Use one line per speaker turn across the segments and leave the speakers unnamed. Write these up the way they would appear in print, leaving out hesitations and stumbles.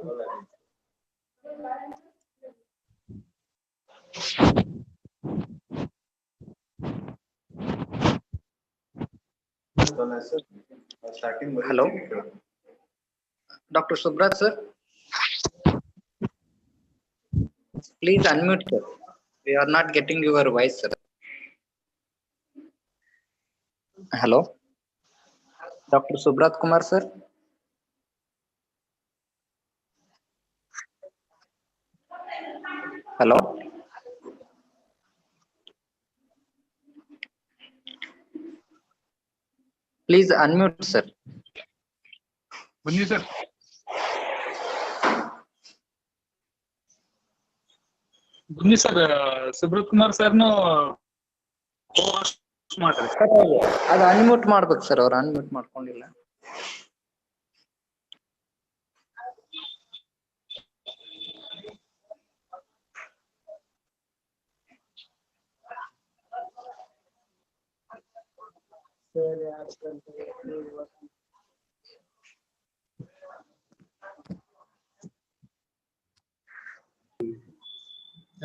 Hello, Dr. Subrat sir. Please unmute sir. We are not getting your voice sir. Hello, Dr. Subrat Kumar sir. Hello. Please unmute sir.
ಬನ್ನಿ sir. ಬನ್ನಿ sir, Subrat Kumar ಸರ್ನು ಮಾಡ್ರಿ.
ಅದು unmute ಮಾಡ್ಬೇಕು sir, ಅವ್ರು unmute ಮಾಡ್ಕೊಂಡಿಲ್ಲ.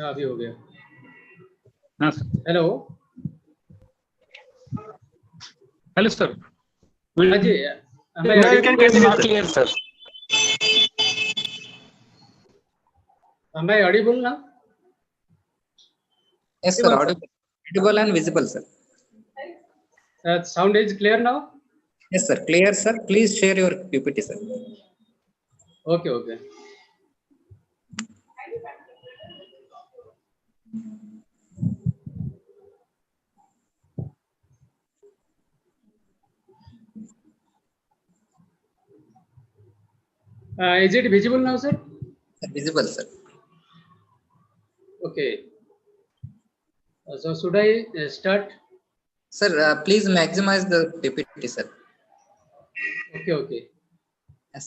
अभी हो गया.
हाँ सर.
Hello
hello sir.
हाँ जी,
clear sir.
am I audible now?
Yes sir, audible and visible sir.
Sound is clear now?
Yes sir, clear sir. Please share your PPT sir.
Okay, okay. Is it visible now, sir?
Visible sir.
Okay. So should I start?
Sir, please maximize the PPT sir.
Okay, okay.
Yes.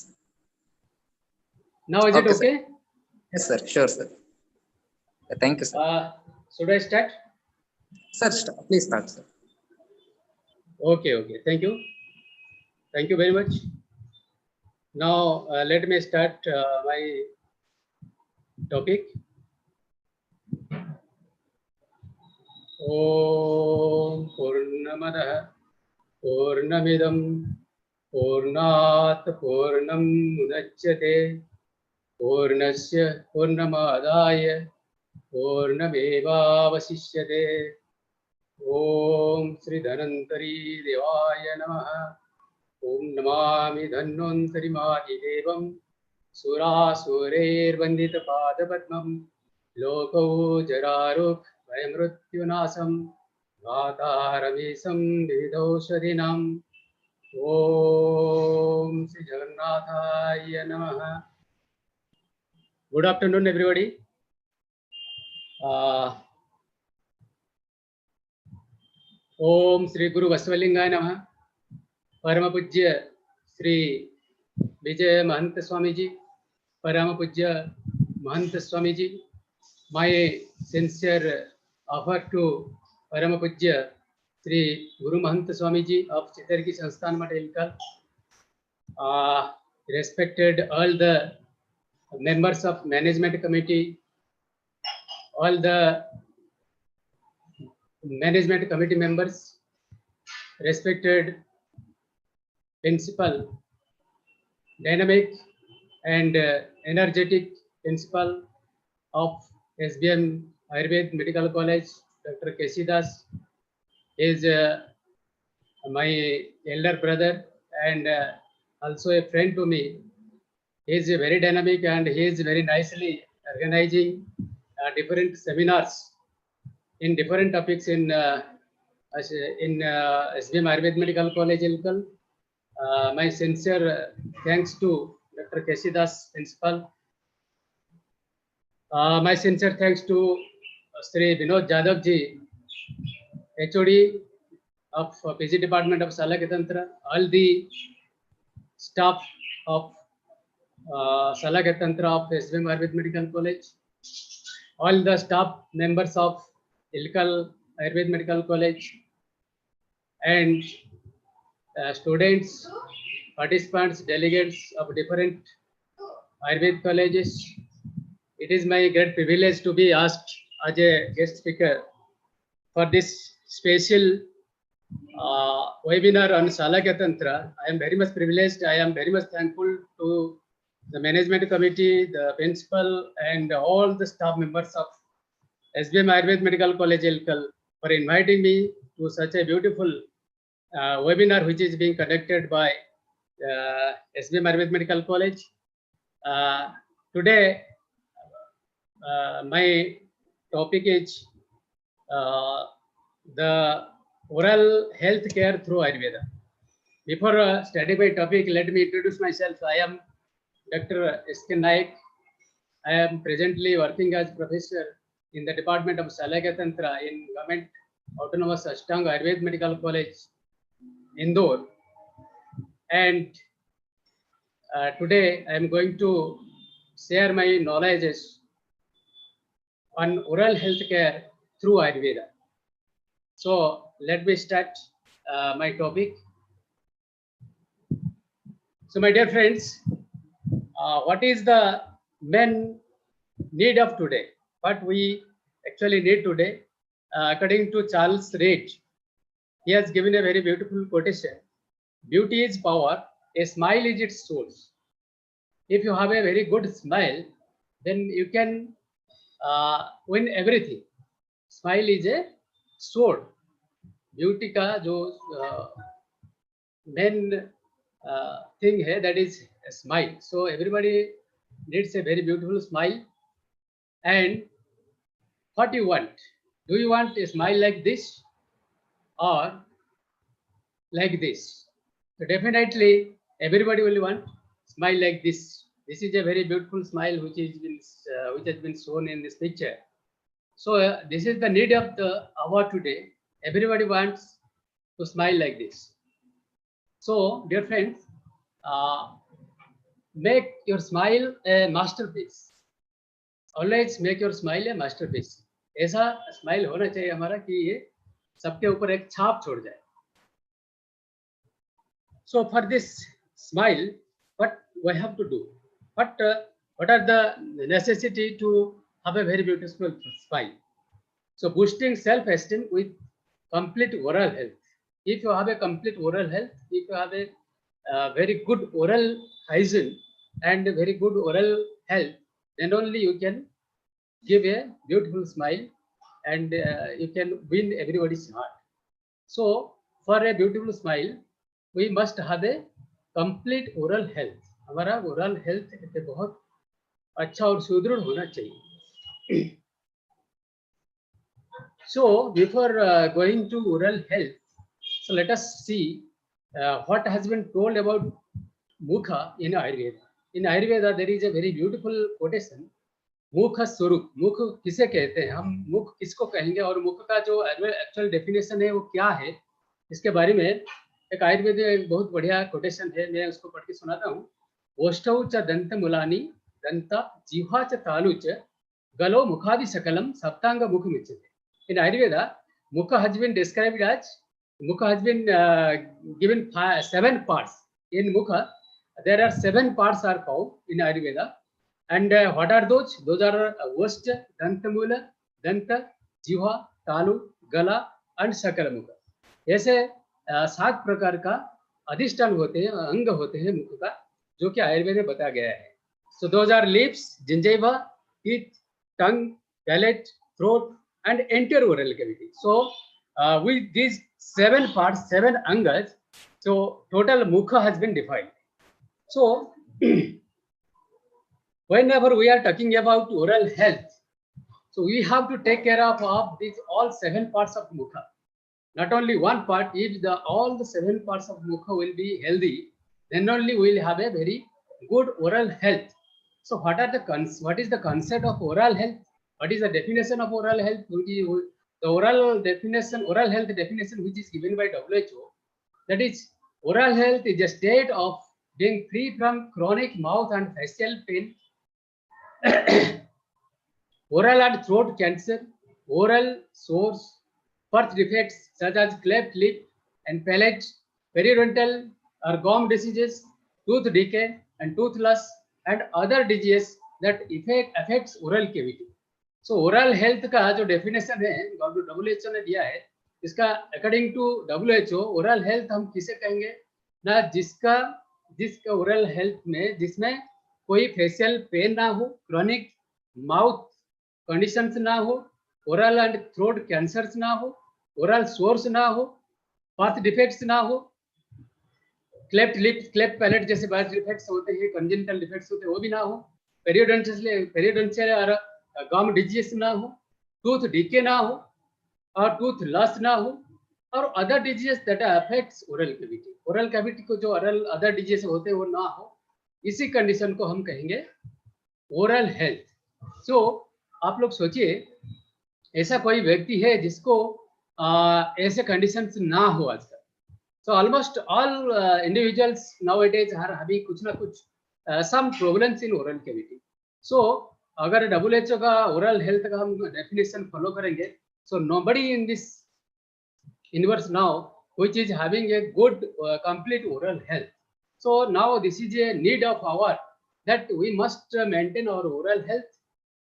Now is it okay?
Sir. Yes sir, sure sir. Thank you sir.
Should I start?
Sir, please start sir.
Okay, okay. Thank you. Thank you very much. Now let me start my topic. Om Purnamadah Purnamidam Purnat Purnam Mudachyate Purnasya Purnamadaya Purnamevavasishyate. Om Sri Dhanantari Devaya Namaha. Om Namami Dhanvantari Madidevam Surasurerbandita Padapadmam Loko Jararuk Vayamrutyunasam Gataravisam Vividaushadinam. Om Sri Jagannathaya Namaha. Good afternoon everybody. Om Sri Guru Vasvalingaya Namaha. परम पूज्य श्री विजय महंत स्वामी जी, परम पूज्य महंत Swami ji, my sincere offer to परम पूज्य श्री गुरु महंत Swami ji of चितरगी संस्थान Matilkal, respected all the members of management committee, all the management committee members, respected principal, dynamic and energetic principal of SBM Ayurveda Medical College, Dr. Kesidas, is my elder brother and also a friend to me. He is very dynamic and he is very nicely organizing different seminars in different topics in SBM Ayurveda Medical College, Ilkal. My sincere thanks to Dr. Kesidas, principal. My sincere thanks to Sri Vinod Jadhav ji, HOD of PG Department of Salakatantra, all the staff of Salakatantra of SBM Ayurveda Medical College, all the staff members of Ilkal Ayurveda Medical College, and students, participants, delegates of different Ayurveda colleges. It is my great privilege to be asked as a guest speaker for this special webinar on Shalakya Tantra. I am very much privileged. I am very much thankful to the management committee, the principal, and all the staff members of SBM Ayurveda Medical College, Elkal, for inviting me to such a beautiful webinar which is being conducted by SBM Ayurveda Medical College. Today, my topic is the oral health care through Ayurveda. Before starting my topic, let me introduce myself. I am Dr. S.K. Nayak. I am presently working as professor in the Department of Shalakya Tantra in Government Autonomous Ashtanga Ayurveda Medical College, Indore. And today I am going to share my knowledges on oral health care through Ayurveda. So let me start my topic. So my dear friends, what is the main need of today? What we actually need today, according to Charles Reid, he has given a very beautiful quotation. Beauty is power, a smile is its source. If you have a very good smile, then you can win everything. Smile is a sword. Beauty का जो main thing है, that is a smile. So everybody needs a very beautiful smile. And what you want? Do you want a smile like this or like this? So definitely everybody will want smile like this. This is a very beautiful smile which has been shown in this picture. So this is the need of the hour today. Everybody wants to smile like this. So dear friends, make your smile a masterpiece. Always make your smile a masterpiece. ऐसा smile होना चाहिए हमारा कि ये सबके ऊपर एक छाप छोड़ जाए. So for this smile, what we have to do? What are the necessity to have a very beautiful smile? So boosting self-esteem with complete oral health. If you have a complete oral health, if you have a very good oral hygiene and a very good oral health, then only you can give a beautiful smile and you can win everybody's heart. So for a beautiful smile, we must have a complete oral health. हमारा oral health बहुत अच्छा और सुदृढ़ होना चाहिए. So before going to oral health, so let us see what has been told about mukha in Ayurveda. In Ayurveda, there is a very beautiful quotation. मुख स्वरूप. मुख किसे कहते हैं हम, मुख किसको कहेंगे और मुख का जो एक्चुअल डेफिनेशन है वो क्या है, इसके बारे में एक आयुर्वेद में एक बहुत बढ़िया कोटेशन है. मैं उसको पढ़ के सुनाता हूँ. ओष्ठौ च दंत मूलानि दंत जिह्वा च तालु च गलो मुखादि सकलम सप्तांग मुख मुच्यते. In Ayurveda, mukha has been described as, mukha has been given 7 parts. In mukha, there are 7 parts are found in Ayurveda. And what are those? Those are Oshta, Dantamula, Danta, Jiva, Talu, Gala and Sakaramukha. ऐसे 7 प्रकार का अधिष्ठान होते हैं, अंग होते हैं मुख का, जो कि आयुर्वेद में बताया गया है. So those are lips, gingiva, teeth, tongue, palate, throat and anterior oral cavity. So with these 7 parts, 7 angas, so total mukha has been defined. So whenever we are talking about oral health, so we have to take care of these all 7 parts of mukha. Not only one part. If all the 7 parts of mukha will be healthy, then only we will have a very good oral health. So what is the concept of oral health? What is the definition of oral health? The oral health definition which is given by WHO, that is, oral health is a state of being free from chronic mouth and facial pain, oral and throat cancer, oral sores, birth defects such as cleft lip and palate, periodontal or gum diseases, tooth decay and tooth loss, and other diseases that affects oral cavity. So oral health का जो definition है WHO ने दिया है, इसका according to WHO oral health हम किसे कहेंगे ना, जिसका oral health में जिसमें कोई facial pain ना हो, chronic mouth conditions ना हो, oral and throat cancers ना हो, oral sores ना हो, path defects ना हो, cleft lip, cleft palate जैसे birth defects होते हैं, congenital defects होते हैं, वो भी ना हो, periodontal और gum disease ना हो, tooth decay ना हो, और tooth loss ना हो, और other diseases that affects oral cavity. Oral cavity को जो other diseases होते हैं वो ना हो, इसी कंडीशन को हम कहेंगे ओरल हेल्थ. सो आप लोग सोचिए, ऐसा कोई व्यक्ति है जिसको ऐसे कंडीशंस ना हो आजकल. So almost all individuals nowadays are having कुछ ना कुछ some problems in oral cavity. So अगर WHO का ओरल हेल्थ का हम डेफिनेशन फॉलो करेंगे, so nobody in this universe now which is having a good complete oral health. So now this is a need of our that we must maintain our oral health,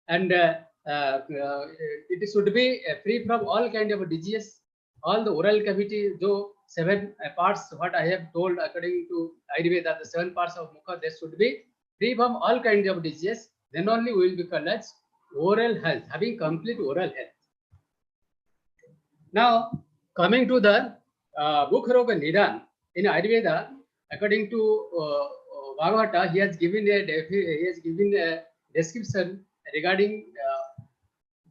and it should be free from all kind of disease. All the oral cavity, though 7 parts what I have told according to Ayurveda, the 7 parts of mukha, they should be free from all kinds of disease. Then only we will be called as oral health, having complete oral health. Now coming to the Mukha Roga Nidan in Ayurveda, according to Bhagavata, he has given a description regarding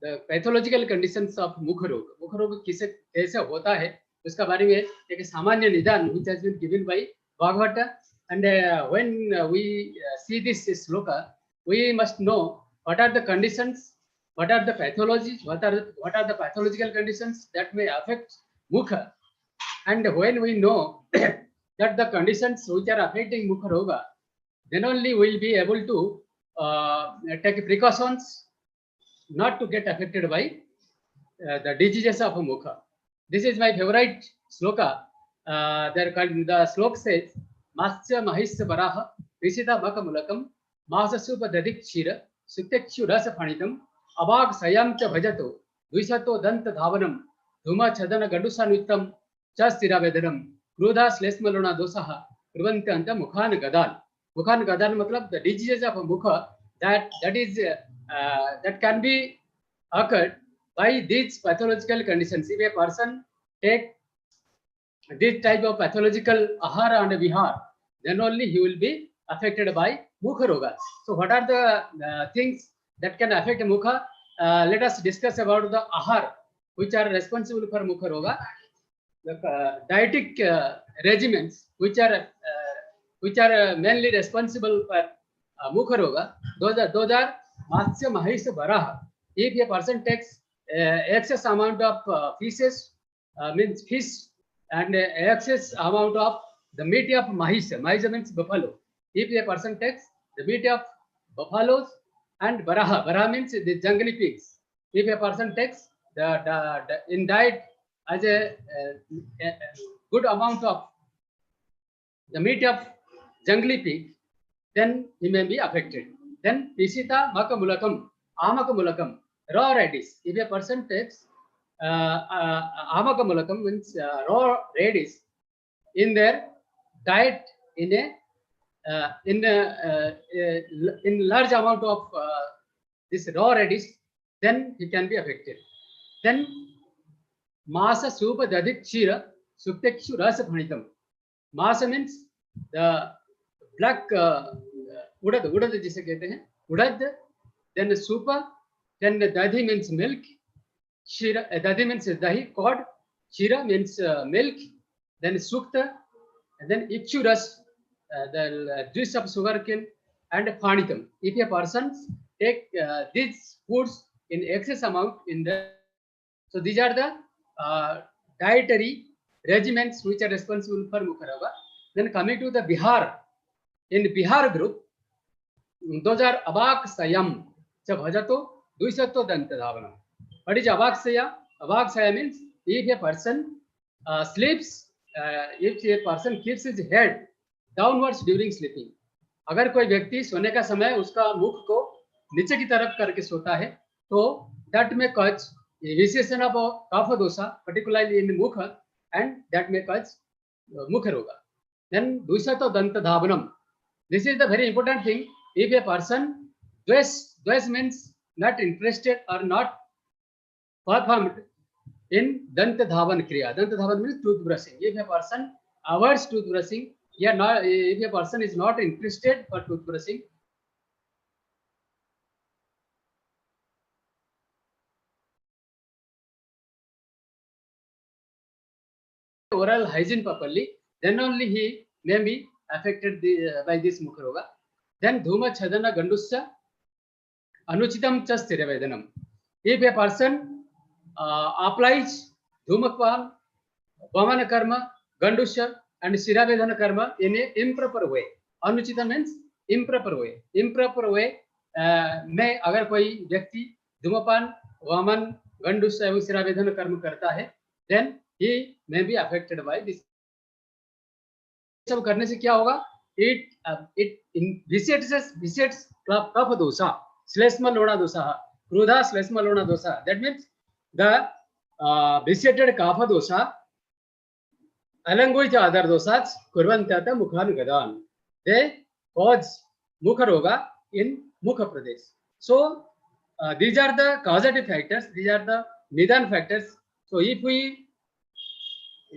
the pathological conditions of Mukha Roga. Mukha Roga कैसे होता है उसका बारे में एक सामान्य निदान which has been given by Bhagavata. And when we see this sloka, we must know what are the conditions, what are the pathologies, what are the pathological conditions that may affect Mukha. And when we know that the conditions which are affecting Mukha Roga, then only we will be able to take precautions not to get affected by the diseases of Mukha. This is my favorite sloka. The sloka says, Masya Mahisya Baraha, Risita Maka Mulakam, Masa Supa Dadik Shira, Suktekshu Rasa Panitam, Abag Sayam Cha Bhajato, Visato Danta Dhavanam, Dhuma Chadana Gadusanvitam, Chastira Vedanam, Krudha Slesmalona Dosaha, Pruvantanta Mukhan Gadal. Mukhan Gadal matlab the diseases of Mukha that can be occurred by these pathological conditions. If a person take this type of pathological ahara and vihar, then only he will be affected by Mukha Rogas. So what are the things that can affect Mukha? Let us discuss about the ahar which are responsible for Mukha Roga. The dietetic regimens which are mainly responsible for Mukha Roga, those are Matsya Mahisya Baraha. If a person takes excess amount of fishes, means fish, and excess amount of the meat of Mahisya, Mahisya means buffalo. If a person takes the meat of buffaloes and Baraha means the jungly pigs. If a person takes the in diet as a good amount of the meat of jungly pig, then he may be affected. Then Pisita Makamulakam, Amakamulakam, raw radish. If a person takes Amakamulakam means raw radish in their diet in large amount of this raw radish, then he can be affected. Then Masa Supa Dadik Shira Suktekshu Rasa Phanitam. Masa means the black udad जिसे कहते हैं udad, then Supa, then Dadhi means milk, Shira, Dadhi means dahi, curd, Shira means milk, then Sukta, and then Ikshuras, the juice of sugarcane, and Phanitam. If a person take these foods in excess amount in the, so these are the dietary regimens which are responsible for Mukha Roga. Then coming to the Bihar, in Bihar group, those are Abak Sayam, Chabhajato, Duisato Dantadhavana. What is Abak Saya? Abak Saya means if a person sleeps, if a person keeps his head downwards during sleeping, अगर कोई व्यक्ति सोने का समय उसका मुख को नीचे की तरफ करके सोता है तो that may cause initiation of kapha dosha particularly in mukh and that may cause mukha roga. Then dushato danta dhavanam. This is the very important thing. If a person dvesh means not interested or not performed in danta dhavan kriya. Danta dhavan means toothbrushing. If a person avoids toothbrushing, if a person is not interested for toothbrushing, oral hygiene properly, then only he may be affected by this mukha roga. Then dhuma chadana gandusya anuchitam cha sthiravedanam. If a person applies dhumapan, vamana karma, gandusya and shiravedana karma in an improper way, anuchita means improper way. Improper way में अगर कोई व्यक्ति धूमपान, वामन, गंडुष्य एवं शिरावेदन कर्म करता है, then he may be affected by this. सब करने से क्या होगा? It visits kapha dosha, श्लेष्म Lona दोषा, क्रोधा श्लेष्म लोणा दोषा. That means the visited kapha dosha along with other dosas kurvantata mukhan gadan. They cause mukha roga in mukha pradesh. So these are the causative factors. These are the nidan factors. So if we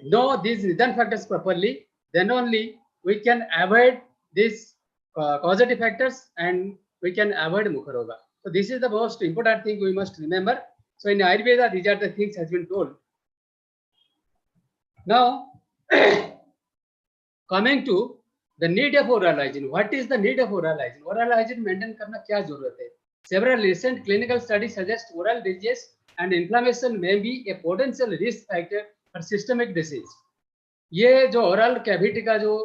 know these nidan factors properly, then only we can avoid these causative factors and we can avoid mukha roga. So this is the most important thing we must remember. So in Ayurveda, these are the things has been told. Now, coming to the need of oral hygiene. What is the need of oral hygiene? Oral hygiene maintain करना क्या जरूरत है? Several recent clinical studies suggest oral disease and inflammation may be a potential risk factor for systemic disease. ये जो oral cavity का जो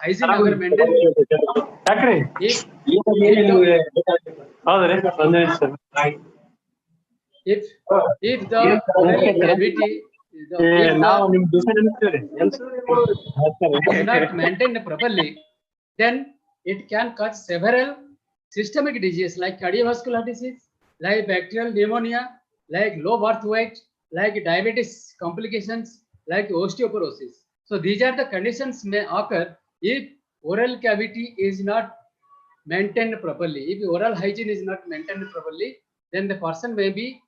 hygiene अगर maintain if the oral cavity is not maintained properly, then it can cause several systemic diseases like cardiovascular disease, like bacterial pneumonia, like low birth weight, like diabetes complications, like osteoporosis. So these are the conditions may occur if oral cavity is not maintained properly. If oral hygiene is not maintained properly, then the person may be,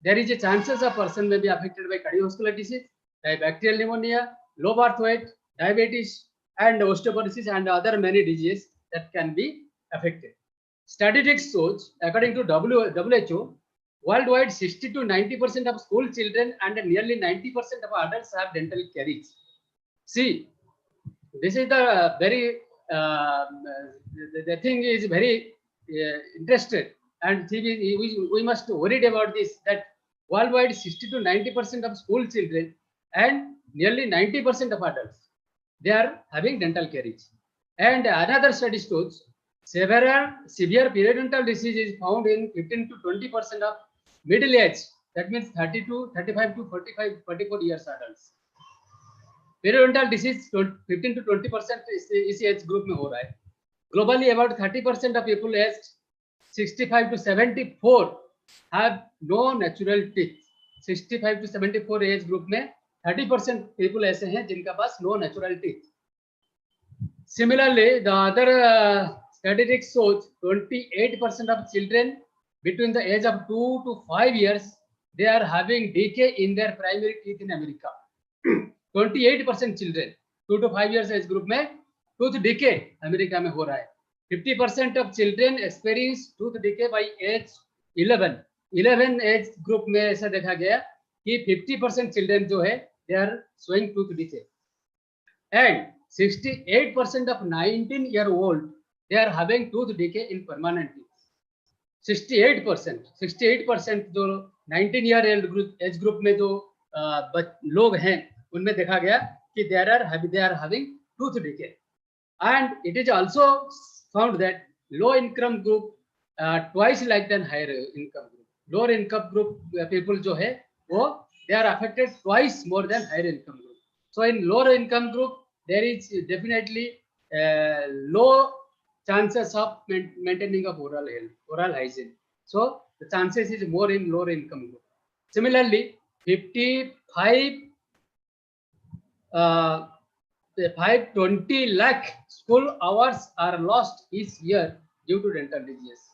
there is a chances a person may be affected by cardiovascular disease, like bacterial pneumonia, low birth weight, diabetes, and osteoporosis, and other many diseases that can be affected. Statistics shows, according to WHO, worldwide 60 to 90% of school children and nearly 90% of adults have dental caries. See, this is the very the thing is very interested, and we must worried about this, that worldwide 60 to 90% of school children and nearly 90% of adults, they are having dental caries. And another study shows severe periodontal disease is found in 15 to 20% of middle age, that means 35 to 44 years adults. Periodontal disease 15 to 20% इसी age group में हो रहा है. Globally, about 30% of people aged 65 to 74 have no natural teeth. 65 to 74 age group में 30% people ऐसे हैं जिनका पास no natural teeth. Similarly, the other statistics shows 28% of children between the age of 2 to 5 years, they are having decay in their primary teeth in America. 28% children 2 to 5 years age group में tooth decay America में हो रहा है. 50% of children experience tooth decay by age 11 age group में ऐसा देखा गया कि 50% children जो है they are showing tooth decay, and 68% of 19-year-old they are having tooth decay in permanent teeth. 68% जो 19-year-old age group में जो लोग हैं उनमें देखा गया कि they are having tooth decay. And it is also found that low income group twice like than higher income group. Lower income group people जो है वो they are affected twice more than higher income group. So in lower income group there is definitely low chances of maintaining of oral health, oral hygiene. So the chances is more in lower income group. Similarly, 520 lakh school hours are lost each year due to dental disease.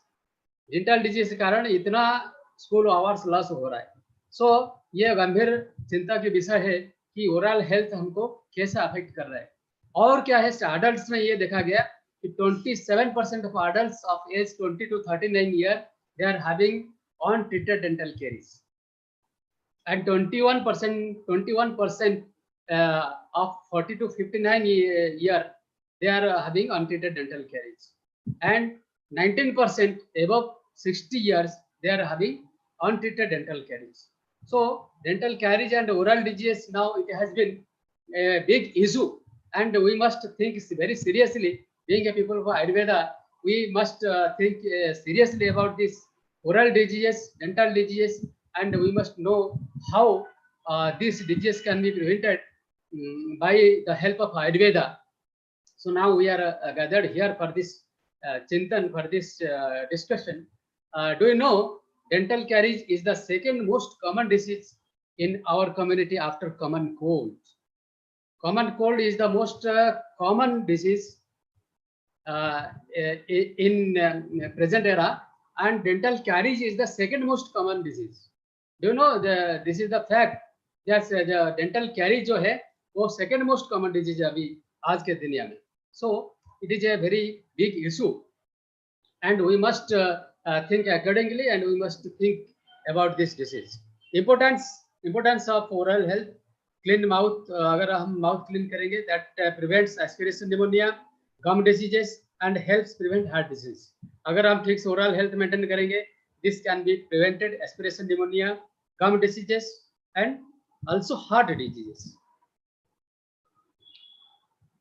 Dental disease के कारण इतना school hours loss हो रहा है. सो ये गंभीर चिंता की विषय है कि ओरल हेल्थ हमको कैसे अफेक्ट कर रहा है. और क्या है, एडल्ट्स में ये देखा गया कि 27% of adults of age 20 to 39 year they are having untreated dental caries and 21% of 40 to 59 year they are having untreated dental caries, and 19% above 60 years they are having untreated dental caries. So dental caries and oral disease, now it has been a big issue, and we must think very seriously. Being a people of Ayurveda, we must think seriously about this oral disease, dental disease, and we must know how this disease can be prevented by the help of Ayurveda. So now we are gathered here for this Chintan, for this discussion. Do you know dental caries is the second most common disease in our community after common cold? Common cold is the most common disease in present era, and dental caries is the second most common disease. Do you know this is the fact? Yes, the dental caries जो है वो second most common disease है अभी आज के दुनिया में. So it is a very big issue, and we must think accordingly, and we must think about this disease. Importance of oral health. Clean mouth, अगर हम mouth clean करेंगे, that prevents aspiration pneumonia, gum diseases, and helps prevent heart disease. अगर हम ठीक से oral health maintain करेंगे, this can be prevented aspiration pneumonia, gum diseases, and also heart diseases.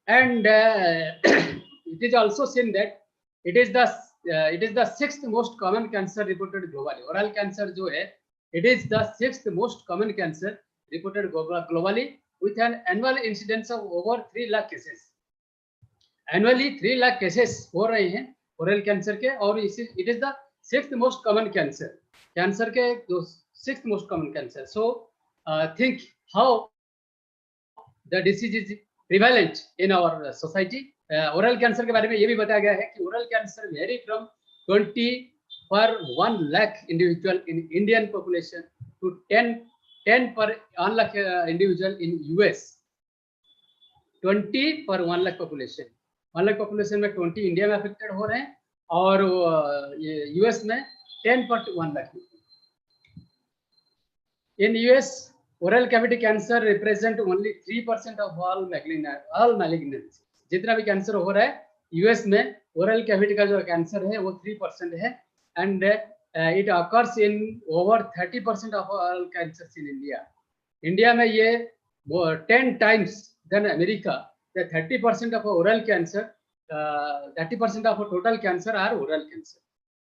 And it is also seen that it is the sixth most common cancer reported globally. Oral cancer जो है, it is the sixth most common cancer reported globally, with an annual incidence of over 3 lakh cases. Annually 3 lakh cases हो रहे हैं oral cancer के, और it is the sixth most common cancer. Cancer के जो sixth most common cancer. So think how the disease is prevalent in our society. Oral cancer के बारे में ये भी बताया गया है कि oral cancer vary from 20 per 1 lakh individual in Indian population to 10 per 1 lakh individual in US. 20 per 1 lakh population. 1 lakh population में 20 इंडिया में अफेक्टेड हो रहे हैं, और यूएस में 10 per 1 lakh. In US, oral cavity cancer represent only 3% of all malignancies. जितना भी cancer हो रहा है यूएस में, ओरल कैविटी का जो कैंसर है वो 3% है, and it occurs in over 30% of all cancers in India. India में ये 10 times than America. The 30% of oral cancer, 30% of total cancer are oral cancer.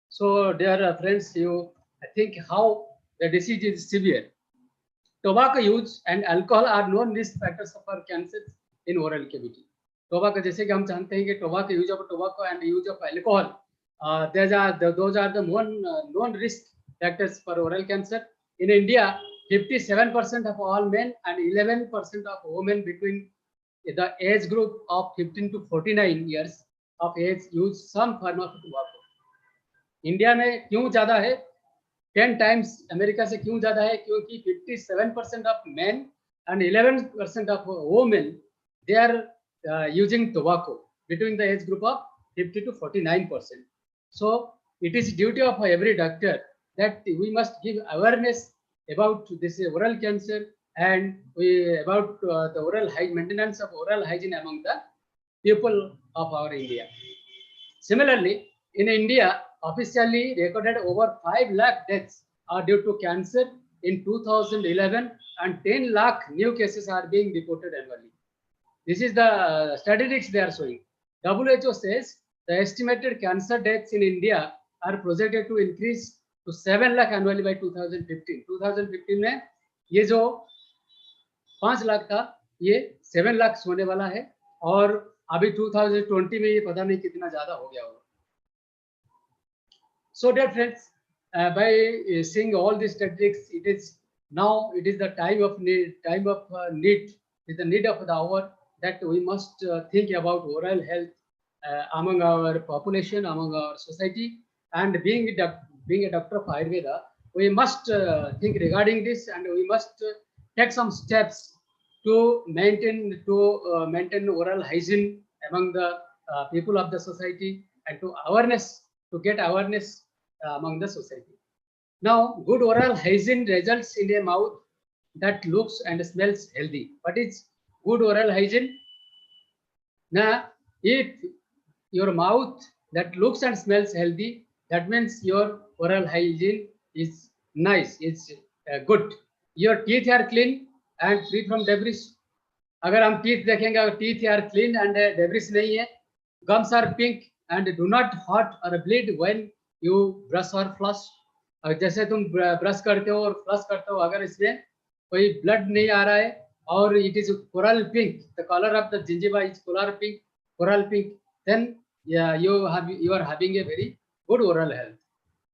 So dear friends, you think how the disease is severe. Tobacco use and alcohol are known risk factors for cancer in oral cavity. Tobacco, जैसे कि हम जानते हैं कि tobacco, use of tobacco and use of alcohol, those are the known risk factors for oral cancer. In India, 57% of all men and 11% of women between the age group of 15 to 49 years of age use some form of tobacco. India में क्यों ज़्यादा है, 10 times America से क्यों ज़्यादा है? क्योंकि 57% of men and 11% of women they are using tobacco between the age group of 50 to 49%. So it is duty of every doctor that we must give awareness about this oral cancer, and about the oral maintenance of oral hygiene among the people of our India. Similarly, in India, officially recorded over 5 lakh deaths are due to cancer in 2011, and 10 lakh new cases are being reported annually. This is the statistics they are showing. WHO says the estimated cancer deaths in India are projected to increase to 7 lakh annually by 2015. 2015 में ये जो 5 लाख था ये 7 लाख होने वाला है, और अभी 2020 में ये पता नहीं कितना ज्यादा हो गया होगा. So dear friends, by seeing all these techniques, it is the time of need, is the need of the hour that we must think about oral health among our population, among our society, and being a doctor of Ayurveda, we must think regarding this, and we must take some steps to maintain oral hygiene among the people of the society, and to get awareness among the society. Now, good oral hygiene results in a mouth that looks and smells healthy. What is good oral hygiene? Now, if your mouth that looks and smells healthy, that means your oral hygiene is nice, it's good. Your teeth are clean and free from debris. अगर हम teeth देखेंगे, अगर teeth are clean and debris नहीं है, gums are pink and do not hurt or bleed when you brush or flush. जैसे तुम brush करते हो और फ्लश करते हो, अगर इसमें कोई ब्लड नहीं आ रहा है और it is coral pink, the color of the gingiva is coral pink, then yeah, you are having a very good oral health.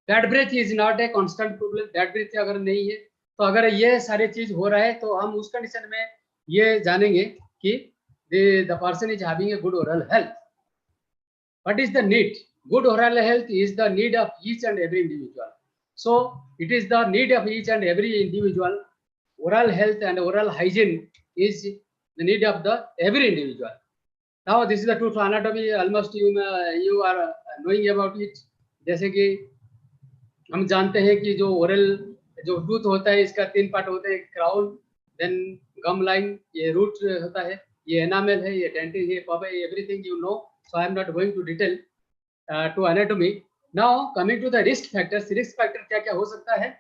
Bad breath is not a constant problem. Bad breath अगर नहीं है, तो अगर ये सारे चीज हो रहा है, तो हम उस कंडीशन में ये जानेंगे कि the person is having a good oral health. What is the need? Good oral health is the need of each and every individual. So it is the need of each and every individual. Oral health and oral hygiene is the need of the every individual. Now this is the tooth anatomy. Almost you are knowing about it. जैसे कि हम जानते हैं कि जो oral जो tooth होता है, इसका 3 पार्ट होते हैं, crown, then gum line, ये root होता है, ये enamel है, ये dentin है, pulp है, everything you know. So I am not going to detail to anatomy. Now coming to the risk factors. Risk factor क्या क्या हो सकता है?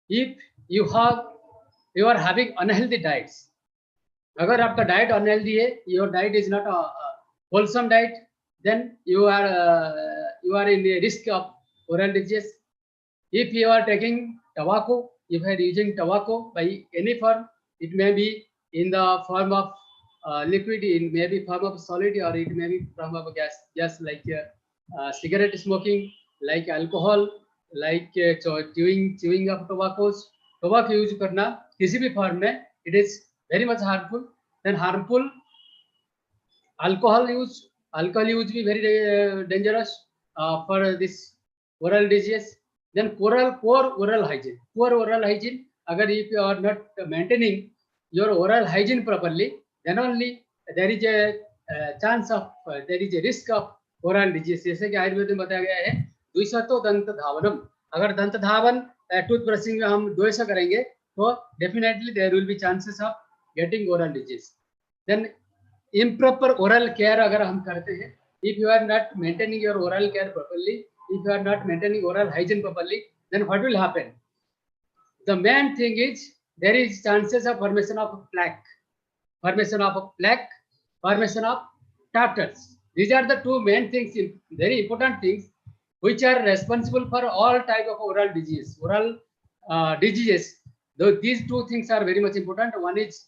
If you are having unhealthy diets, अगर आपका diet unhealthy है, your diet is not a wholesome diet, then you are in the risk of oral disease. If you are taking tobacco, if you are using tobacco by any form, it may be in the form of liquid, it may be form of solid, or it may be form of gas like cigarette smoking, like alcohol, like chewing of tobaccos. Tobacco use करना किसी भी form में, it is very much harmful. Then harmful alcohol use be very dangerous for this oral disease. Then poor oral hygiene. Poor oral hygiene, agar if you are not maintaining your oral hygiene properly, then only there is a chance of there is a risk of oral disease. जैसे कि आयुर्वेद में बताया गया है, द्विशतो दंत धावनम. अगर दंत धावन tooth brushing में हम 200 करेंगे, तो definitely there will be chances of getting oral disease. Then improper oral care अगर हम करते हैं, if you are not maintaining your oral care properly, if you are not maintaining oral hygiene properly, then what will happen? The main thing is there is chances of formation of plaque, formation of tartars. These are the two main things, very important things, which are responsible for all type of oral diseases. Though these two things are very much important. One is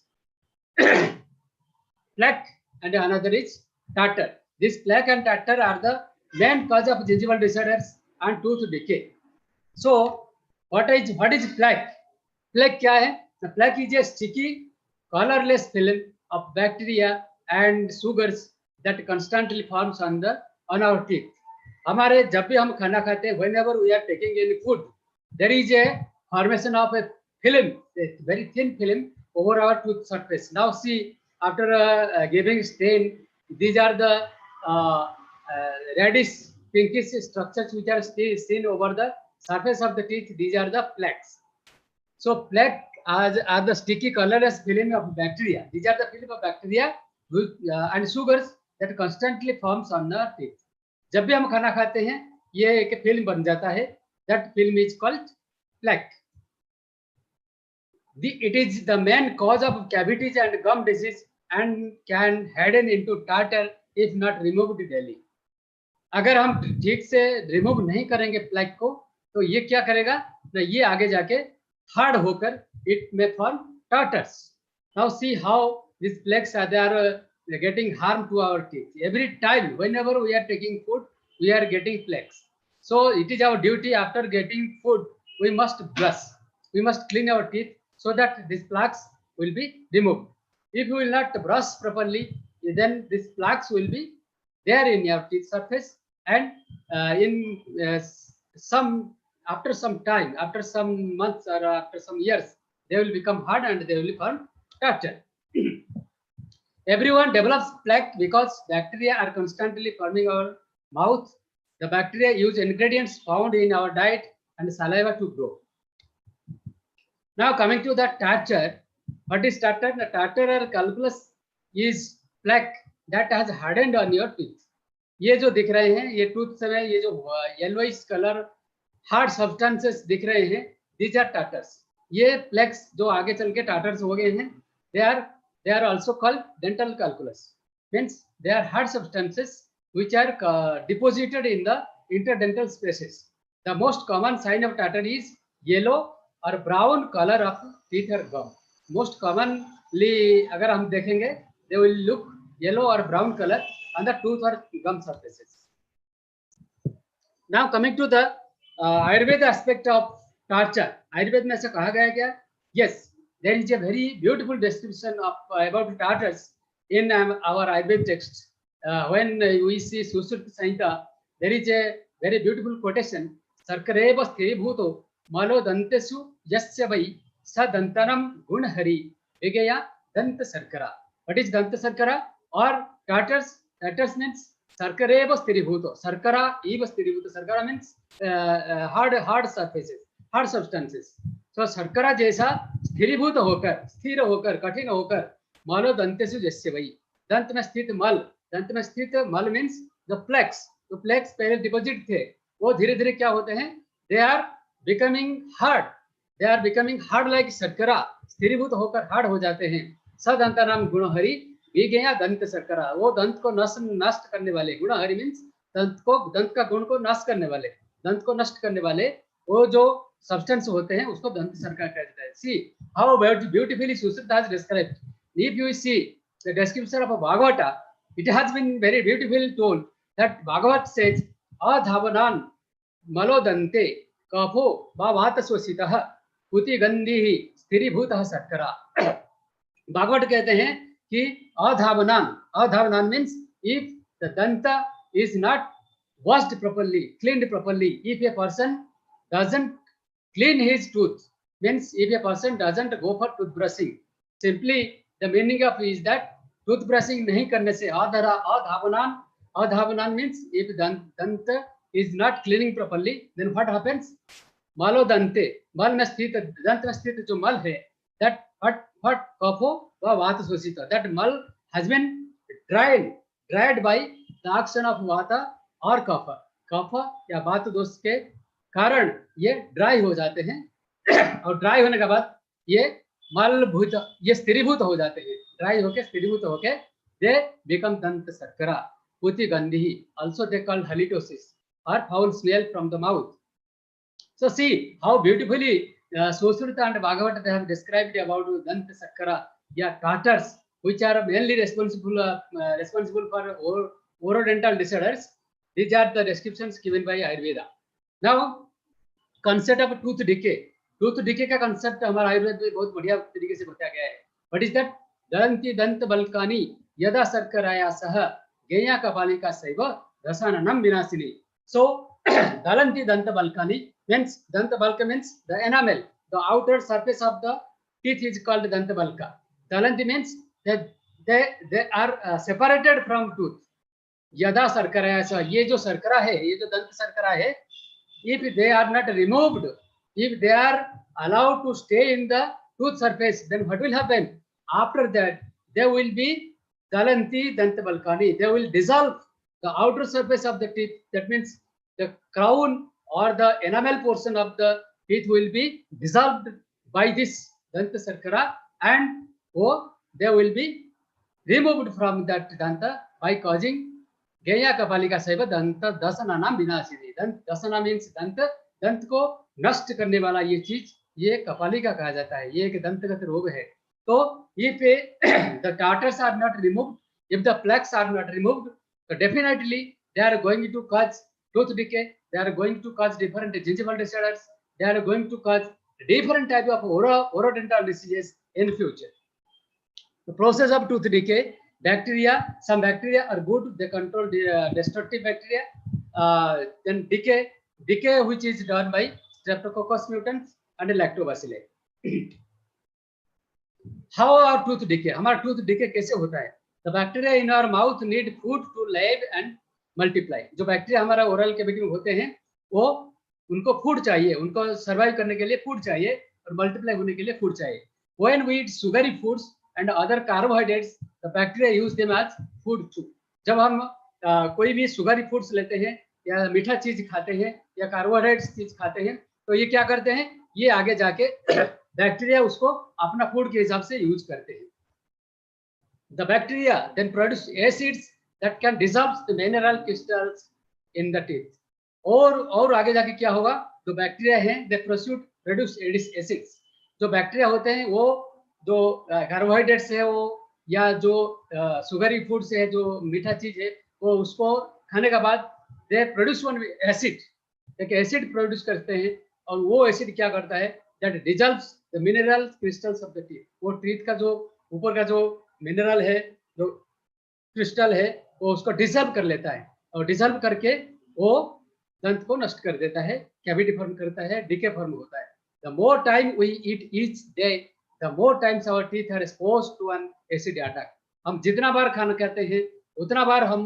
plaque and another is tartar. This plaque and tartar are the main cause of gingival disorders and tooth decay. So what is plaque? Plaque क्या है? The plaque is a sticky, colorless film of bacteria and sugars that constantly forms on our teeth. हमारे जब भी हम खाना खाते हैं, whenever we are taking any food, there is a formation of a film, a very thin film over our tooth surface. Now see, after giving stain, these are the reddish, pinkish structures which are seen over the surface of the teeth. These are the plaques. So plaque are the sticky colorless film of bacteria. These are the film of bacteria and sugars that constantly forms on the teeth. जब भी हम खाना खाते हैं, ये एक film बन जाता है. That film is called plaque. It is the main cause of cavities and gum disease and can harden into tartar if not removed daily. अगर हम ठीक से रिमूव नहीं करेंगे प्लैक को, तो ये क्या करेगा ना, ये आगे जाके हार्ड होकर it may form tartars. Now see how these plaques are getting harm to our teeth. Every time, whenever we are taking food, we are getting plaques. So it is our duty after getting food, we must brush. We must clean our teeth so that these plaques will be removed. If you will not brush properly, then these plaques will be there in your teeth surface, and after some time, after some months or after some years, they will become hard and they will be found fractured. Everyone develops plaque because bacteria are constantly forming our mouth. The bacteria use ingredients found in our diet and saliva to grow. Now coming to the tartar. What is tartar? The tartar or calculus is plaque that has hardened on your teeth. ये जो दिख रहे हैं, ये tooth से ये जो yellowish colour hard substances दिख रहे हैं, these are tartars. ये प्लेक्स जो आगे चल के टार्टर्स हो गए हैं, they are also called dental calculus. Means they are hard substances which are deposited in the interdental spaces. The most common sign of tartar is yellow or brown color of teeth or gum. Most commonly, अगर हम देखेंगे, they will look yellow or brown color on the tooth or gum surfaces. Now coming to the Ayurveda aspect of tartar. Ayurveda में ऐसा कहा गया है क्या? Yes, there is a very beautiful description of about tartars in our Ayurveda text. When we see Susruta Samhita, there is a very beautiful quotation. Sarkareva sthiribhuto malo dantesu yasya vai sa dantanam gunhari vigaya danta sarkara. What is danta sarkara or tartars? Tartars means sarkareva sthiribhuto. Sarkara eva sthiribhuto. Sarkara means hard surfaces, hard substances. So sarkara जैसा स्थिरीभूत होकर, स्थिर होकर, कठिन होकर, मालो दंतेषु जस्य वही, दंत में स्थित मल, दंत में स्थित मल मीन्स द प्लेक्स, तो प्लेक्स पहले डिपॉजिट थे, वो धीरे धीरे क्या होते हैं, they are becoming hard like शर्करा, स्थिरीभूत होकर हार्ड हो जाते हैं. सदंता नाम गुणहरि विगया दंत शर्करा, वो दंत को नष्ट करने वाले, गुणहरि मीन्स दंत का गुण को नष्ट करने वाले, दंत को नष्ट करने वाले वो जो सब्सटेंस होते हैं उसको दंत शर्करा कहते हैं. See how beautifully Susruta has described. If you see the description of a Bhagavata, it has been very beautifully told that Bhagavat says adhavanan malodante kapho bhavata swasitah puti gandhi sthiribhutah sarkara. Bhagavat कहते हैं कि adhavanan means if the danta is not washed properly, cleaned properly, if a person doesn't clean his tooth, means if a person doesn't go for toothbrushing, simply the meaning of is that toothbrushing nahi karne se adhavanan means if danta is not cleaning properly, then what happens? Malo dante, mal mein sthit, dant mein sthit jo mal hai, that what kapho va vata swasita, that mal has been dried by the action of vata और kapha या वात दोष के कारण ये dry हो जाते हैं और ड्राई होने के बाद ये मलभूत, ये स्थिरीभूत हो जाते हैं, ड्राई होके स्थिरीभूत होके दे बिकम दंत शर्करा पुति गंधि, also they called halitosis or foul smell from the mouth. So see how beautifully Susruta and Bhagavata they have described about dant sharkara, yeah, tartars which are mainly responsible for orodental disorders. These are the descriptions given by Ayurveda. Now, concept of tooth decay. Tooth decay का concept हमारा आयुर्वेद में बहुत बढ़िया तरीके से बताया गया है. What is that? दलंती दंत बल्कानी यदा शर्कराया सह गेया कपालिका सैव रसाननम विनाशिनी. So, dalanti danta balkani means, danta balka means the enamel, the outer surface of the teeth is called danta balka. Dalanti means that they are separated from tooth. यदा शर्करा ऐसा, ये जो शर्करा है, ये जो दंत शर्करा है, if they are not removed, if they are allowed to stay in the tooth surface, then what will happen? After that, there will be dalanti dant balkani. They will dissolve the outer surface of the teeth. That means the crown or the enamel portion of the teeth will be dissolved by this danta sharkara, and they will be removed from that danta by causing Geya kapalika saiva danta dasana नाम विनाशिनी. दंत दसना means दंत को नष्ट करने वाला ये चीज, ये कपालिका कहा जाता है. ये एक दंतगत रोग है. तो if the tartars are not removed, If the plaques are not removed, so definitely they are going to cause tooth decay. They are going to cause different gingival disorders. They are going to cause different type of orodental diseases in future. The process of tooth decay, bacteria, some bacteria are good, they control the destructive bacteria. Then decay which is done by Streptococcus mutans and lactobacilli. How our tooth decay? हमारा tooth decay कैसे होता है? The bacteria in our mouth need food to live and multiply. जो bacteria हमारा oral cavity में होते हैं, वो उनको फूड चाहिए, उनको सर्वाइव करने के लिए फूड चाहिए और मल्टीप्लाई होने के लिए फूड चाहिए. When we eat sugary foods and other carbohydrates, the bacteria use them as food too. जब हम कोई भी सुगरी फूड्स लेते हैं या मीठा चीज खाते हैं या कार्बोहाइड्रेट्स चीज खाते हैं, तो ये क्या करते हैं, ये आगे जाके बैक्टीरिया उसको अपना फूड के हिसाब से यूज करते हैं. The bacteria then produce acids that can dissolve the mineral crystals in the teeth. और आगे जाके क्या होगा, जो बैक्टीरिया हैं they produce acids. जो बैक्टीरिया होते हैं वो जो कार्बोहाइड्रेट्स है वो या जो सुगरी फूड से है, जो मीठा चीज है, वो उसको खाने के बाद दे प्रोड्यूस वन एसिड, एक एसिड प्रोड्यूस करते हैं और वो एसिड क्या करता है, that dissolves the mineral crystals of the teeth. वो टीथ का जो ऊपर का जो मिनरल है, जो क्रिस्टल है, वो उसको डिजॉल्व कर लेता है और डिजॉल्व करके वो दंत को नष्ट कर देता है, कैविटी फॉर्म करता है, डिके फॉर्म होता है. The more time we eat each day, the more times our teeth are exposed to an acid attack. हम जितना बार खाना खाते हैं उतना बार हम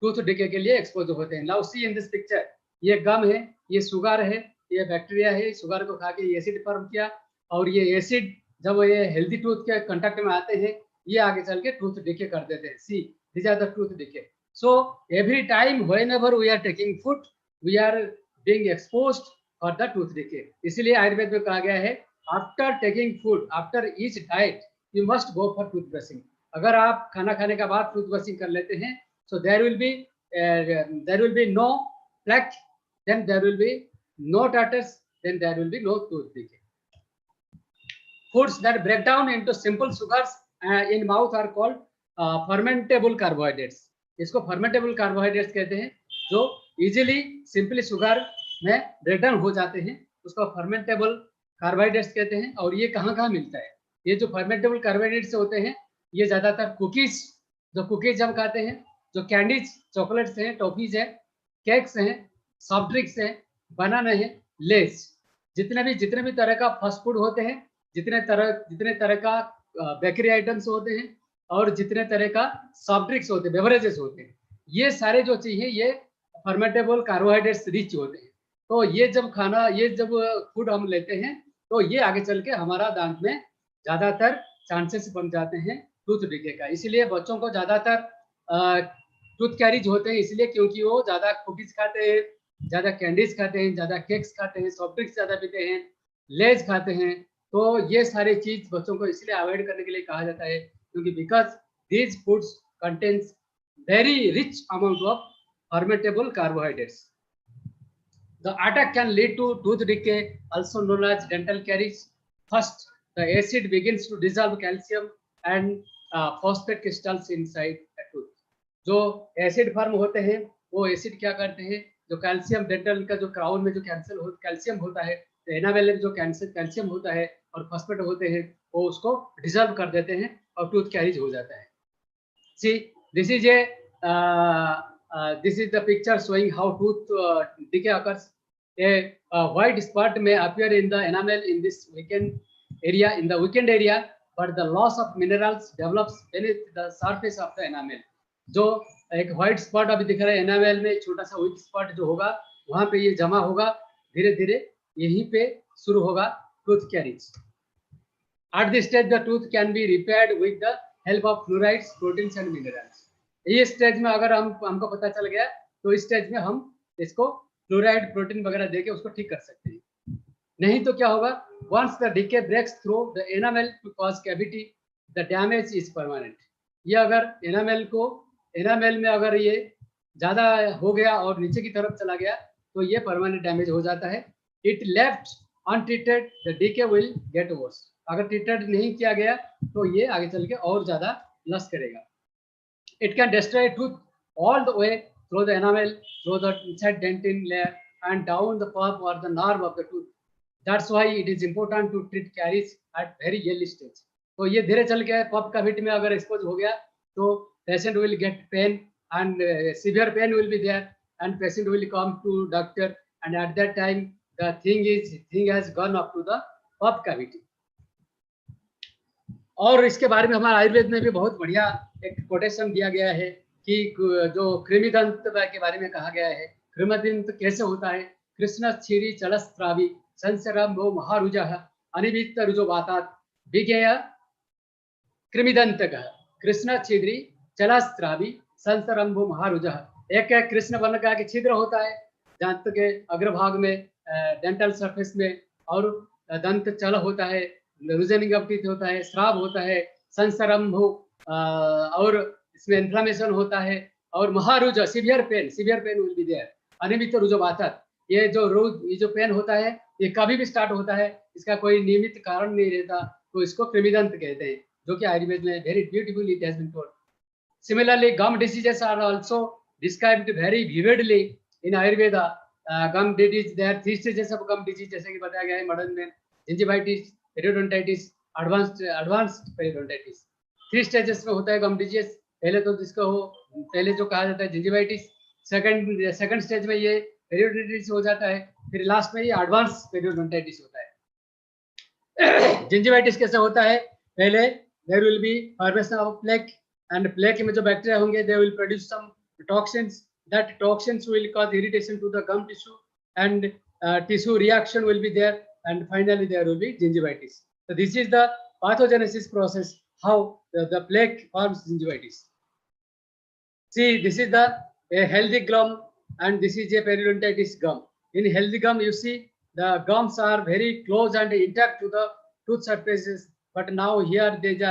टूथ डिके के लिए एक्सपोज होते हैं. Now see in this picture, ये गम है, ये सुगर है, ये बैक्टीरिया है, सुगर को खा के एसिड फॉर्म किया और ये एसिड जब ये हेल्दी टूथ के कांटेक्ट में आते हैं, ये आगे चल के टूथ डिके कर देते हैं. See, these are the tooth decay. So every time whenever we are taking food, we are being exposed for the tooth decay. इसलिए आयुर्वेद में कहा गया है, after taking food, after each diet, you must go for tooth brushing. अगर आप खाना खाने के बाद टूथ ब्रशिंग कर लेते हैं, so there will be no plaque, then there will be no tatters, then there will be no tooth decay. Foods that break down into simple sugars in mouth are called fermentable carbohydrates. इसको fermentable carbohydrates कहते हैं, जो easily simply sugar में breakdown हो जाते हैं, उसको fermentable carbohydrates कहते हैं. और ये कहाँ मिलता है, ये जो फर्मेंटेबल कार्बोहाइड्रेट्स होते हैं, ये ज्यादातर कुकीज, जो कुकीज हम खाते हैं, जो कैंडीज, चॉकलेट्स हैं, टॉफीज है, केक्स हैं, सॉफ्ट ड्रिंक्स हैं, बनाना है, लेस, जितने भी तरह का फास्ट फूड होते हैं, जितने तरह का बेकरी आइटम्स होते हैं और जितने तरह का सॉफ्ट ड्रिंक्स होते हैं, बेवरेजेस होते हैं, ये सारे जो चीज है ये फर्मेंटेबल कार्बोहाइड्रेट्स रिच होते हैं. तो ये जब फूड हम लेते हैं, तो ये आगे चल के हमारा दांत में ज्यादातर चांसेस बन जाते हैं टूथ डिके का. इसलिए बच्चों को ज्यादातर टूथ कैरीज होते हैं, इसलिए क्योंकि वो ज्यादा कुकीज खाते हैं, ज्यादा कैंडीज खाते हैं, ज्यादा केक्स खाते हैं, सॉफ्ट ड्रिंक्स ज्यादा पीते हैं, लेज खाते हैं. तो ये सारे चीज बच्चों को इसलिए अवॉइड करने के लिए कहा जाता है, क्योंकि because these foods contains very rich amount of fermentable carbohydrates. The attack can lead to tooth decay, also known as dental caries. First, the acid begins to dissolve calcium and phosphate crystals inside the tooth. जो acid form होते हैं, वो acid क्या करते हैं, जो calcium, dental का जो क्राउन में जो कैल्शियम होता है, तो एनामेल में जो कैल्शियम होता है और फॉस्फेट होते हैं, वो उसको डिसॉल्व कर देते हैं और टूथ कैरीज हो जाता है. See, this is the picture showing how tooth decay occurs. A white spot may appear in the enamel in this weakened area, but the loss of minerals develops beneath the surface of the enamel. जो एक white spot अभी दिख रहा है enamel में, छोटा सा weak spot जो होगा, वहाँ पे ये जमा होगा, धीरे धीरे यहीं पे शुरू होगा tooth caries. At this stage, the tooth can be repaired with the help of fluorides, proteins and minerals. ये स्टेज में अगर हमको पता चल गया, तो इस स्टेज में हम इसको फ्लोराइड, प्रोटीन वगैरह देके उसको ठीक कर सकते हैं. नहीं तो क्या होगा, once the decay breaks through the enamel to cause cavity, the damage is permanent. ये अगर एनामेल में अगर ये ज्यादा हो गया और नीचे की तरफ चला गया, तो ये परमानेंट डैमेज हो जाता है. It left untreated, the decay will get worse. अगर ट्रीटेड नहीं किया गया तो ये आगे चल के और ज्यादा लॉस करेगा. It can destroy tooth all the way through the enamel, through the inside dentin layer, and down the pulp or the nerve of the tooth. That's why it is important to treat caries at very early stage. तो ये धीरे चल के पप cavity में अगर expose हो गया तो patient will get pain and severe pain will be there, and patient will come to doctor, and at that time the thing has gone up to the pop cavity. और इसके बारे में हमारे आयुर्वेद में भी बहुत बढ़िया एक कोटेशन दिया गया है कि जो कृमिदंत के बारे में कहा गया है, कृमिदंत कैसे होता है, कृष्ण क्षीरी चलस्त्रावी संसरंभो महारुजः अनिवित्त रुजो वातात विज्ञेय कृमिदंतकः कृष्ण छिद्री चलस्त्रावी संसरंभो महारुजः। एक कृष्ण वर्ण का छिद्र होता है दांत के अग्रभाग में, डेंटल सरफेस में, और दंत चल होता है, लूजनिंग ऑफ टीथ होता है, स्राव होता है, संसरंभो और इसमें इन्फ्लेमेशन होता है, और महारुज severe pain will be there, अनियमित रुजोवातात। ये जो पेन होता है ये कभी भी स्टार्ट होता है, इसका कोई नियमित कारण नहीं रहता, तो इसको कृमिदंत कहते हैं, जो कि आयुर्वेद में very beautifully it has been told. Similarly, gum diseases are also described very vividly in Ayurveda. Gum disease, there are 3 stages of gum disease, जैसे कि बताया गया है मॉडर्न में, gingivitis, periodontitis, advanced periodontitis। 3 stages में होता है गम डिजीज। पहले तो जिसको पहले जो कहा जाता है gingivitis, सेकंड स्टेज में ये periodontitis हो जाता है, फिर लास्ट में ये एडवांस periodontitis होता है। gingivitis कैसे होता है? पहले there will be formation of plaque, and plaque में जो बैक्टीरिया होंगे they will produce some toxins, that toxins will cause irritation to the gum tissue, and tissue reaction will be there, and finally there will be gingivitis. So this is the pathogenesis process, how the plaque forms gingivitis. See, this is a healthy gum and this is a periodontitis gum. In healthy gum you see the gums are very close and intact to the tooth surfaces, but now here there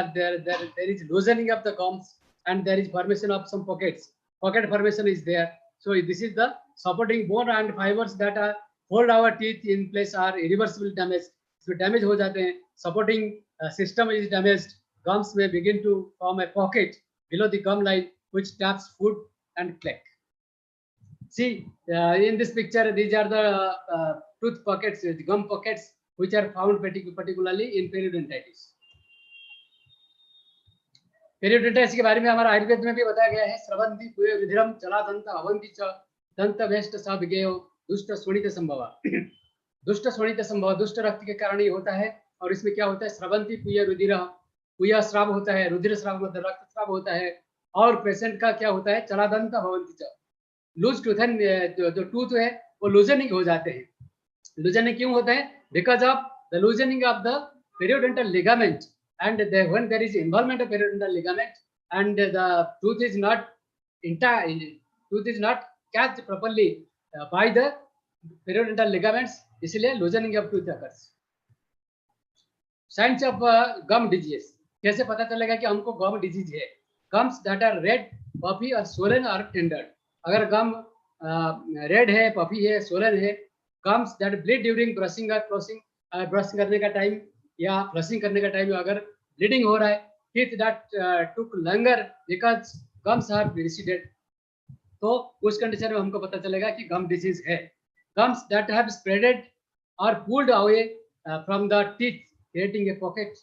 is loosening of the gums and there is formation of some pockets. Pocket formation is there. So this is the supporting bone and fibers that are hold our teeth in place are irreversible damage. So damage हो जाते हैं, supporting system is damaged. Gums may begin to form a pocket below the gum line which traps food and plaque. See, in this picture, these are the tooth pockets, the gum pockets, which are found particularly in periodontitis. Periodontitis के बारे में हमारा आयुर्वेद में भी बताया गया है। स्रवंती पुय विधिरम चला दंत अवंती च दंत वेष्ट सब गेयो दुष्ट शोणित संभव। दुष्ट शोणित संभव, दुष्ट रक्त के कारण ये होता है। और इसमें क्या होता है? स्रवंती पुय रुधिर, पुय स्राव होता है, रुधिर स्राव मतलब रक्त स्राव होता है। और पेशेंट का क्या होता है? चला दंत अवंती च, लूज टूथ जो टूथ है वो लूजनिंग हो जाते हैं। लूजनिंग क्यों होता है? Because of the loosening of the periodontal ligament, and when there is involvement of periodontal ligament and the tooth is not intact, tooth is not catched properly by the periodontal ligaments, इसलिए loosening of tooth occurs. Signs of gum disease, कैसे पता चलेगा कि हमको gum disease है? Gums that are red, puffy or swollen or tender. अगर gum red है, puffy है, swollen है, gums that bleed during brushing or flossing, brush करने का टाइम या फ्लशिंग करने का टाइम अगर ब्लीडिंग हो रहा है, teeth that took longer because gums are receded, तो उस कंडीशन में हमको पता चलेगा कि गम डिजीज है। गम्स दैट हैव स्प्रेडेड और pulled away from the teeth creating a pocket,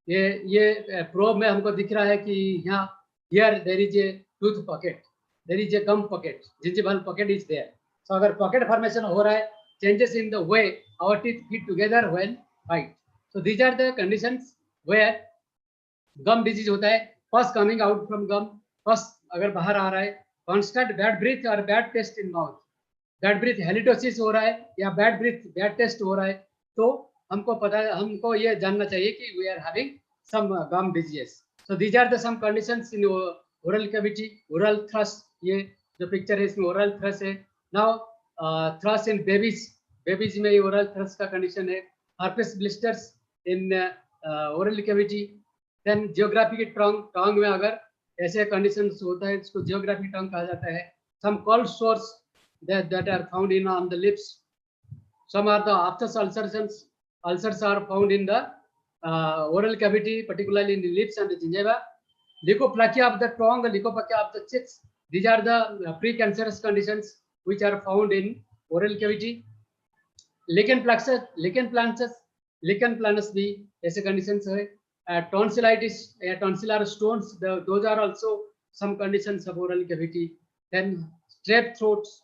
ये प्रोब में हमको दिख रहा है कि यहाँ here there is a tooth pocket, there is a gum pocket, gingival pocket is there. So अगर पॉकेट फॉर्मेशन हो रहा है, changes in the way our teeth fit together when bite, so these are the conditions where gum disease होता है। first coming out from gum, first अगर बाहर आ रहा है, constant bad breath और bad taste in mouth, bad breath halitosis हो रहा है या bad breath bad taste हो रहा है, तो हमको ये जानना चाहिए कि we are having some gum disease. So these are the some conditions in oral cavity, oral thrush, ये जो पिक्चर है इसमें oral thrush है। now thrush in babies में ये oral thrush का कंडीशन है। herpes blisters in oral cavity, then geographic tongue में अगर ऐसे conditions होता है इसको geographic tongue कहा जाता है। some cold sores that are found in on the lips, some are the aphthous ulcers are found in the oral cavity, particularly in the lips and the gingiva, Leukoplakia of the tongue, leukoplakia of the cheeks. These are the precancerous conditions which are found in oral cavity. lichen planus भी ऐसे conditions है. Tonsillitis, tonsillar stones, those are also some conditions of oral cavity. Then strep throats.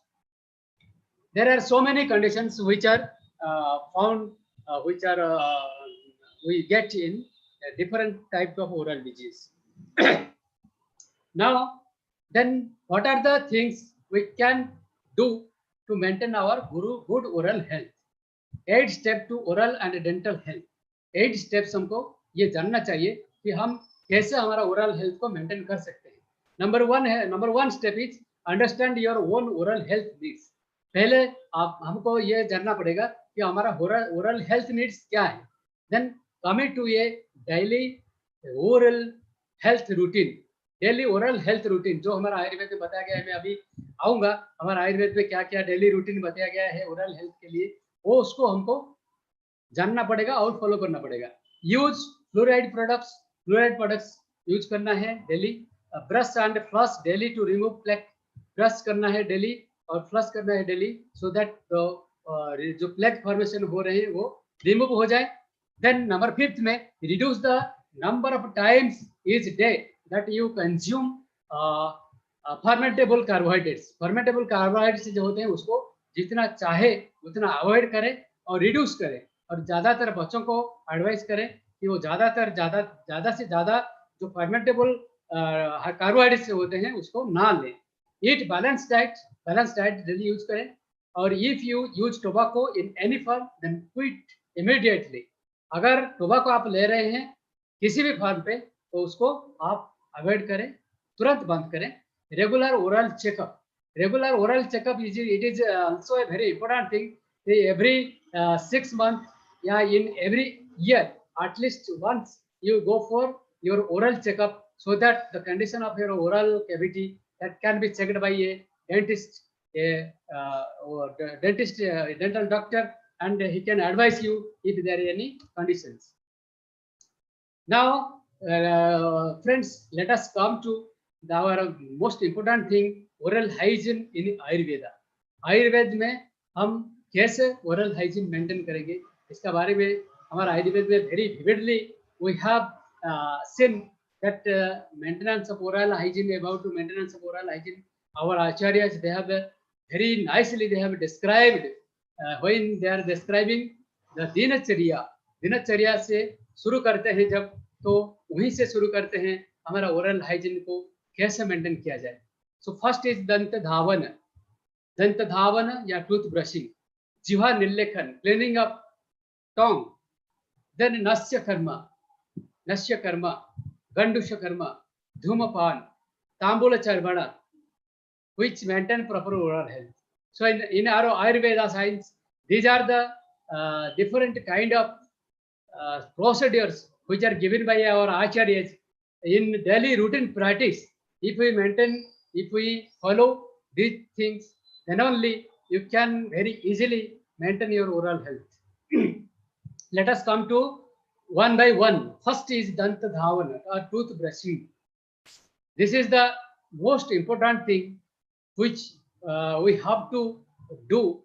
There are so many conditions which are found, which are we get in different types of oral disease. Now, then what are the things we can do to maintain our good oral health? 8 steps to oral and dental health. 8 steps हमको ये जानना चाहिए कि हम कैसे हमारा oral health को maintain कर सकते हैं. Number one step is understand your own oral health needs. पहले हमको ये जानना पड़ेगा कि हमारा oral health needs क्या है. Then coming to a daily oral health routine. Daily oral health routine जो हमारा आयुर्वेद में बताया गया है, मैं अभी आऊंगा हमारा आयुर्वेद में क्या क्या डेली रूटीन बताया गया है ओरल हेल्थ के लिए, वो उसको हमको जानना पड़ेगा और फॉलो करना पड़ेगा. यूज फ्लोराइड प्रोडक्ट्स यूज करना है daily. Brush and flush daily to remove plaque. Brush करना है डेली और फ्लश करना है डेली, सो दैट जो प्लेक फॉर्मेशन हो रहे हैं वो रिमूव हो जाए. देन नंबर 5 में reduce the number of times each day that you consume fermentable carbohydrates. Fermentable carbohydrates जो होते हैं उसको जितना चाहे उतना अवॉइड करें और रिड्यूस करें, और ज़्यादातर बच्चों को एडवाइस करें कि वो ज़्यादा से ज़्यादा जो fermentable carbohydrates होते हैं उसको ना लें. Eat balanced diet daily use करें. और if you use tobacco in any form then quit immediately. अगर टोबैको आप ले रहे हैं किसी भी फॉर्म पे तो उसको आप अवॉइड करें, तुरंत बंद करें. Regular oral checkup is also a very important thing. Every 6 months या in every year at least once you go for your oral checkup so that the condition of your oral cavity that can be checked by a dentist, dental doctor, and he can advise you if there are any conditions. Now friends, let us come to our most important thing, oral hygiene in Ayurveda. Ayurveda में हम कैसे oral hygiene maintain करेंगे इसका बारे में हमारा आयुर्वेद में very vividly we have seen that maintenance of oral hygiene. About to maintenance of oral hygiene, our acharyas, they have very nicely they have described when they are describing the dinacharya से शुरू करते हैं जब, तो वहीं से शुरू करते हैं हमारा ओरल हाइजीन को कैसे मेंटेन किया जाए. सो फर्स्ट इज दंत धावन या टूथ ब्रशिंग, जिह्वा निर्लेखन, क्लीनिंग अप टंग. देन नस्य कर्म, गंडुष कर्म, धूमपान, तांबूल चर्वण, which maintain proper oral health. So in our Ayurveda science, these are the different kind of procedures which are given by our acharyas in daily routine practice. If we follow these things, then only you can very easily maintain your oral health. Let us come to one by one. First is danta dhavana or tooth brushing. This is the most important thing which we have to do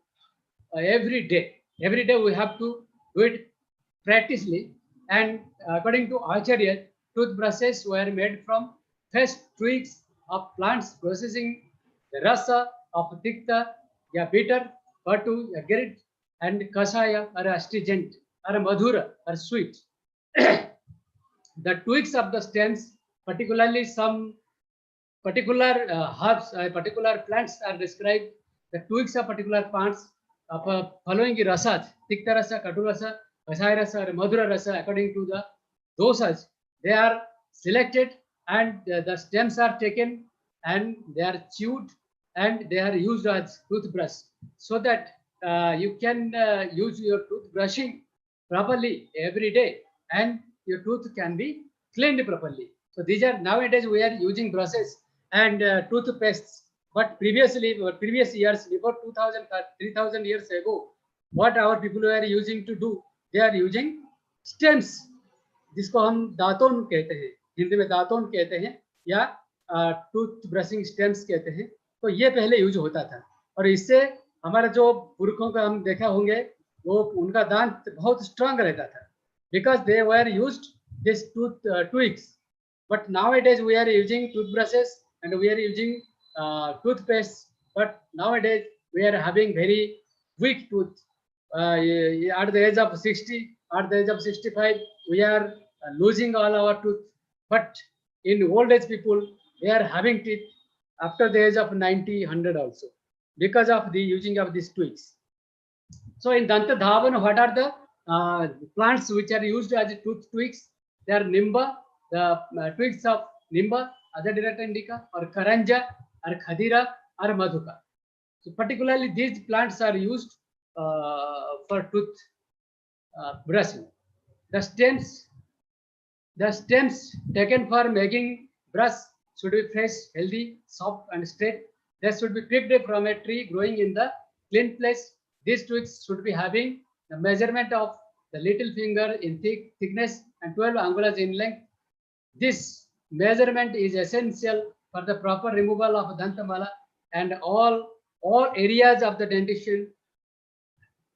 every day. Every day we have to do it practically. And according to Acharya, toothbrushes were made from fresh twigs of plants processing the rasa of tikta, ya bitter, patu, ya grit, and kasaya or astringent, or madhura or sweet. The twigs of the stems, particularly some particular herbs, particular plants are described. The twigs of particular plants following rasas, tikta rasa, katu rasa, kasaya rasa, or madhura rasa, according to the dosage, they are selected and the stems are taken and they are chewed and they are used as toothbrush, so that you can use your toothbrushing properly every day and your tooth can be cleaned properly. So these are, nowadays we are using brushes and toothpastes, but previous years, before 2000 3000 years ago, what our people were using to do, they are using stems, जिसको हम दातोन कहते हैं, हिंदी में दातोन कहते हैं. या tooth brushing stems कहते हैं, तो ये पहले यूज होता था। और इससे हमारे जो पुरखों का हम देखा होंगे वो उनका दांत बहुत स्ट्रांग रहता था, because they were used this tooth twigs. But nowadays we are using toothbrushes and we are using toothpaste. But nowadays we are having very weak tooth. At the age of 60, at the age of 65, we are losing all our tooth. But in old age people, they are having teeth after the age of 90, 100 also, because of the using of these tweaks. So in Danta Dhavan, what are the plants which are used as tooth tweaks? They are Nimba, the twigs of Nimba, Azadirachta indica, or Karanja, or Khadira, or Madhuka. So particularly these plants are used for tooth brushing. The stems taken for making brush should be fresh, healthy, soft, and straight. They should be picked from a tree growing in the clean place. These twigs should be having the measurement of the little finger in thickness and 12 angulas in length. This measurement is essential for the proper removal of dantamala and all areas of the dentition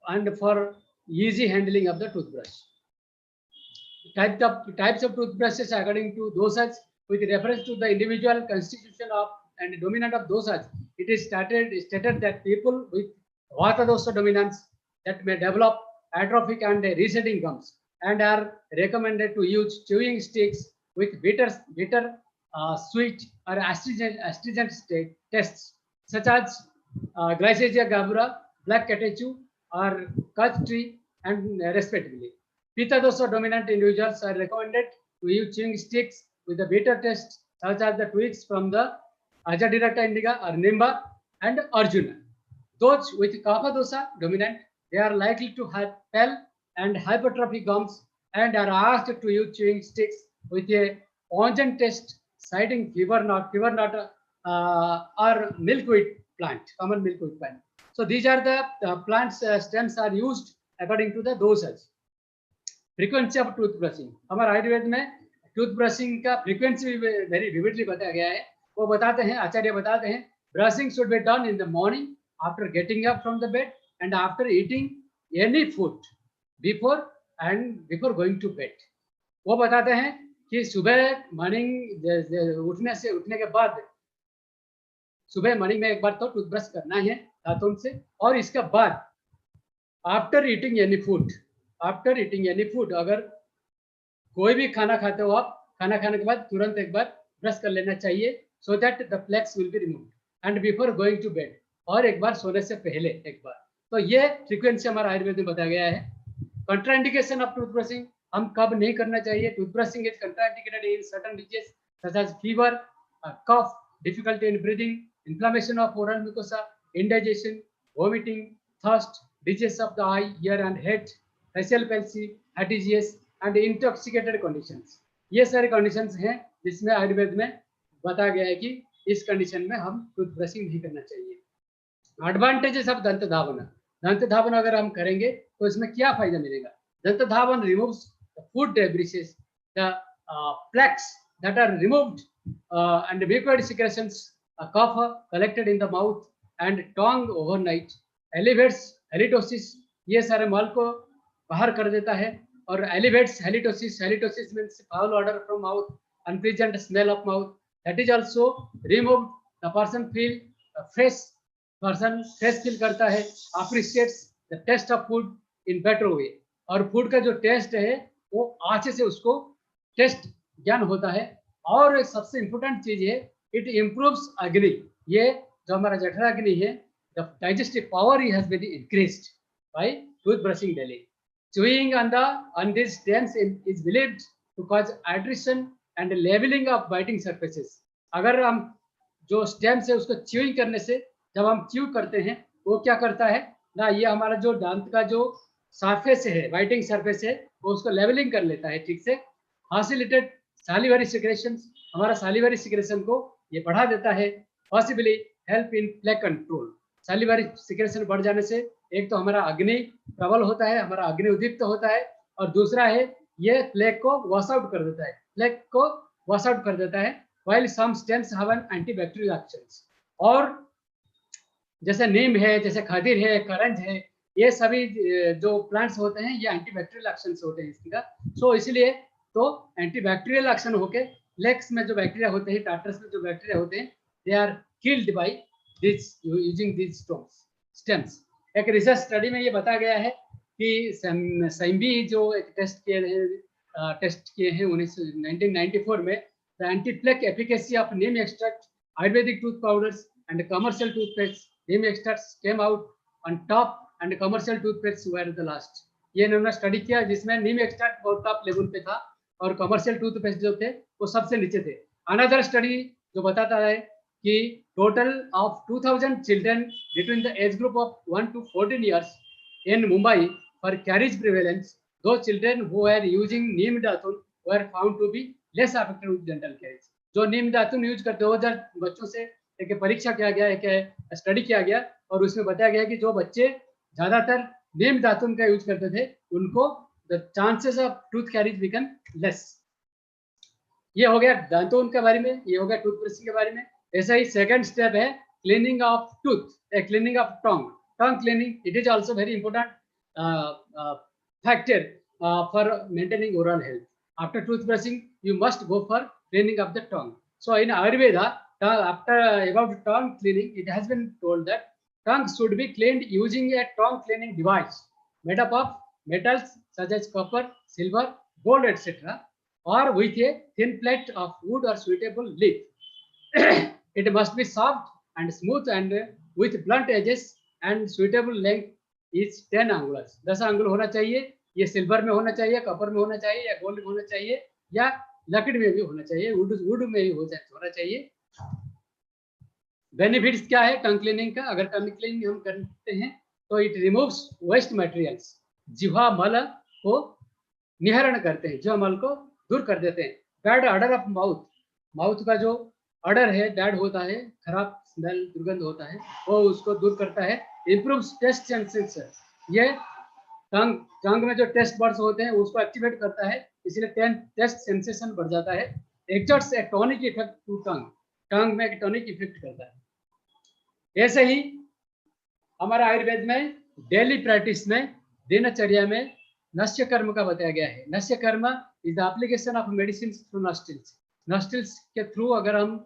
and for easy handling of the toothbrush. Types of toothbrushes according to dosage with reference to the individual constitution of and dominant of dosage. It is stated that people with vata dosa dominance that may develop atrophic and receding gums and are recommended to use chewing sticks with bitter, sweet or astringent tests such as Glycasia gabura, black catechu, or Kutch tree, and respectively. Pitta dosa dominant individuals are recommended to use chewing sticks with the bitter tests such as the twigs from the Azadirachta indica or Nimba and Arjuna. Those with kapha dosa dominant, they are likely to have pale and hypertrophic gums and are asked to use chewing sticks with a pungent test citing fever knot or milkweed plant, common milkweed plant. So these are the plants stems are used according to the dosage. Frequency of tooth brushing. हमारे आयुर्वेद में tooth brushing का frequency भी very vividly बताया गया है। वो बताते हैं, आचार्य बताते हैं, brushing should be done in the morning after getting up from the bed and after eating any food before going to bed. वो बताते हैं कि सुबह मॉर्निंग उठने के बाद सुबह मॉर्निंग में एक बार तो टूथब्रश करना है दांतों से, और इसके बाद आफ्टर ईटिंग एनी फूड, अगर कोई भी खाना खाते हो आप, खाना खाने के बाद तुरंत एक बार ब्रश कर लेना चाहिए, so that the plaques will be removed and before going to bed, और एक बार सोने से पहले एक बार। तो ये फ्रीक्वेंसी हमारा आयुर्वेद में बताया गया है। कंट्राइंडिकेशन ऑफ टूथ ब्रशिंग, हम कब नहीं करना चाहिए। Tooth brushing is contraindicated in certain disease such as fever, cough, difficulty in breathing, inflammation of oral mucosa, indigestion, vomiting, thirst, disease of the eye, ear and head, facial palsy, heart disease and intoxicated conditions. ये सारे conditions हैं जिसमें आयुर्वेद में बताया गया है कि इस condition में हम टूथ ब्रशिंग नहीं करना चाहिए। Advantages of दंत धावन। दंत धावन अगर हम करेंगे तो इसमें क्या फायदा मिलेगा। दंत धावन removes the food debris, the plaques that are removed and mucoid secretions, a cough collected in the mouth and tongue overnight, elevates halitosis, ये सारे मल को बाहर कर देता है, और elevates halitosis means foul odor from mouth, unpleasant smell of mouth, that is also removed, the person feel fresh feel करता है, appreciates the taste of food in better way, और फूड का जो टेस्ट है वो अच्छे से उसको टेस्ट ज्ञान होता है। और एक सबसे इंपॉर्टेंट चीज है, it improves agni, ये जो हमारा जठराग्नि है, the digestive power has been increased by tooth brushing daily. Chewing on these stems is believed to cause attrition and leveling of biting surfaces. अगर हम जो stems है उसको chewing करने से, जब हम chew करते हैं वो क्या करता है ना, ये हमारा जो दांत का जो surface है, biting surface है, वो उसको leveling कर लेता है ठीक से। Facilitated salivary secretions, हमारा salivary secretion को ये बढ़ा देता है। Possibly help in plaque control, salivary secretion बढ़ जाने से एक तो हमारा अग्नि प्रबल होता है, हमारा अग्नि उद्दीप्त होता है, और दूसरा है ये प्लेक को वॉश आउट कर देता है, while some stems have an antibacterial actions. और जैसे नीम है, जैसे खदीर है, करंज है, ये सभी जो प्लांट्स होते हैं ये एंटीबैक्टीरियल एक्शंस होते हैं इसका। सो इसलिए तो एंटीबैक्टीरियल एक्शन होके लेग्स में जो बैक्टीरिया होते हैं, टार्टर्स में जो बैक्टीरिया होते हैं, they are killed by this using this stems. एक रिसर्च स्टडी में ये बताया गया है कि सैम्बी जो एक टेस्ट किए हैं 1994 में, the antiplaque efficacy of neem extract, Ayurvedic tooth powders and commercial toothpaste, neem extracts came out on top and commercial toothpaste were the last. ये इन्होंने स्टडी किया जिसमें नीम एक्सट्रैक्ट बहुत टॉप लेवल पे था और कमर्शियल टूथपेस्ट जो थे वो सबसे नीचे थे। अनदर स्टडी जो बताता है कि total of 2000 children between the age group of 1 to 14 years in Mumbai for caries prevalence, those children who were using neem datul were found to be less affected with dental caries। जो नीम दातुन use करते 2000 बच्चों से एक परीक्षा किया गया, एक study किया गया और उसमें बताया गया कि जो बच्चे ज्यादातर नीम दातुन का यूज करते थे उनको the chances of tooth carries become less. ये हो गया दातुन के बारे में, ये हो गया टूथब्रशिंग के बारे में। ऐसा ही सेकंड स्टेप है cleaning of tooth, cleaning of tongue cleaning. It is also very important factor for maintaining oral health. After toothbrushing, you must go for cleaning of the tongue. So in Ayurveda, after about tongue cleaning, it has been told that tongue should be cleaned using a tongue cleaning device made up of metals such as copper, silver, gold, etc., or with a thin plate of wood or suitable leaf. It must be soft and smooth and with blunt edges and suitable length is 10 angulars। 10 अंगुल होना चाहिए। ये silver में होना चाहिए, copper में होना चाहिए, या गोल्ड में होना चाहिए, या लकड़ी में भी होना चाहिए, वुड में भी होना चाहिए। बेनिफिट्स क्या है टंग क्लीनिंग का? अगर टंग क्लीनिंग हम करते हैं तो इट रिमूव्स वेस्ट मटेरियल्स, जिह्वा मल को निहरण करते हैं, जिह्वा मल को दूर कर देते हैं। Bad order of mouth, mouth का जो ऑर्डर है बैड होता है, खराब स्मेल दुर्गंध होता है, वो उसको दूर करता है। इम्प्रूव्स टेस्ट सेंसेशन, ये टंग में जो टेस्ट बर्ड्स होते हैं उसको एक्टिवेट करता है, इसलिए टेस्ट सेंसेशन बढ़ जाता है। Exerts a tonic effect to tongue, tongue में एक टॉनिक इफेक्ट करता है। ऐसे ही हमारा आयुर्वेद में डेली प्रैक्टिस में दिनचर्या में नस्य कर्म का बताया गया है। नस्य कर्म is the application of medicine through nostrils. Nostrils के थ्रू अगर हम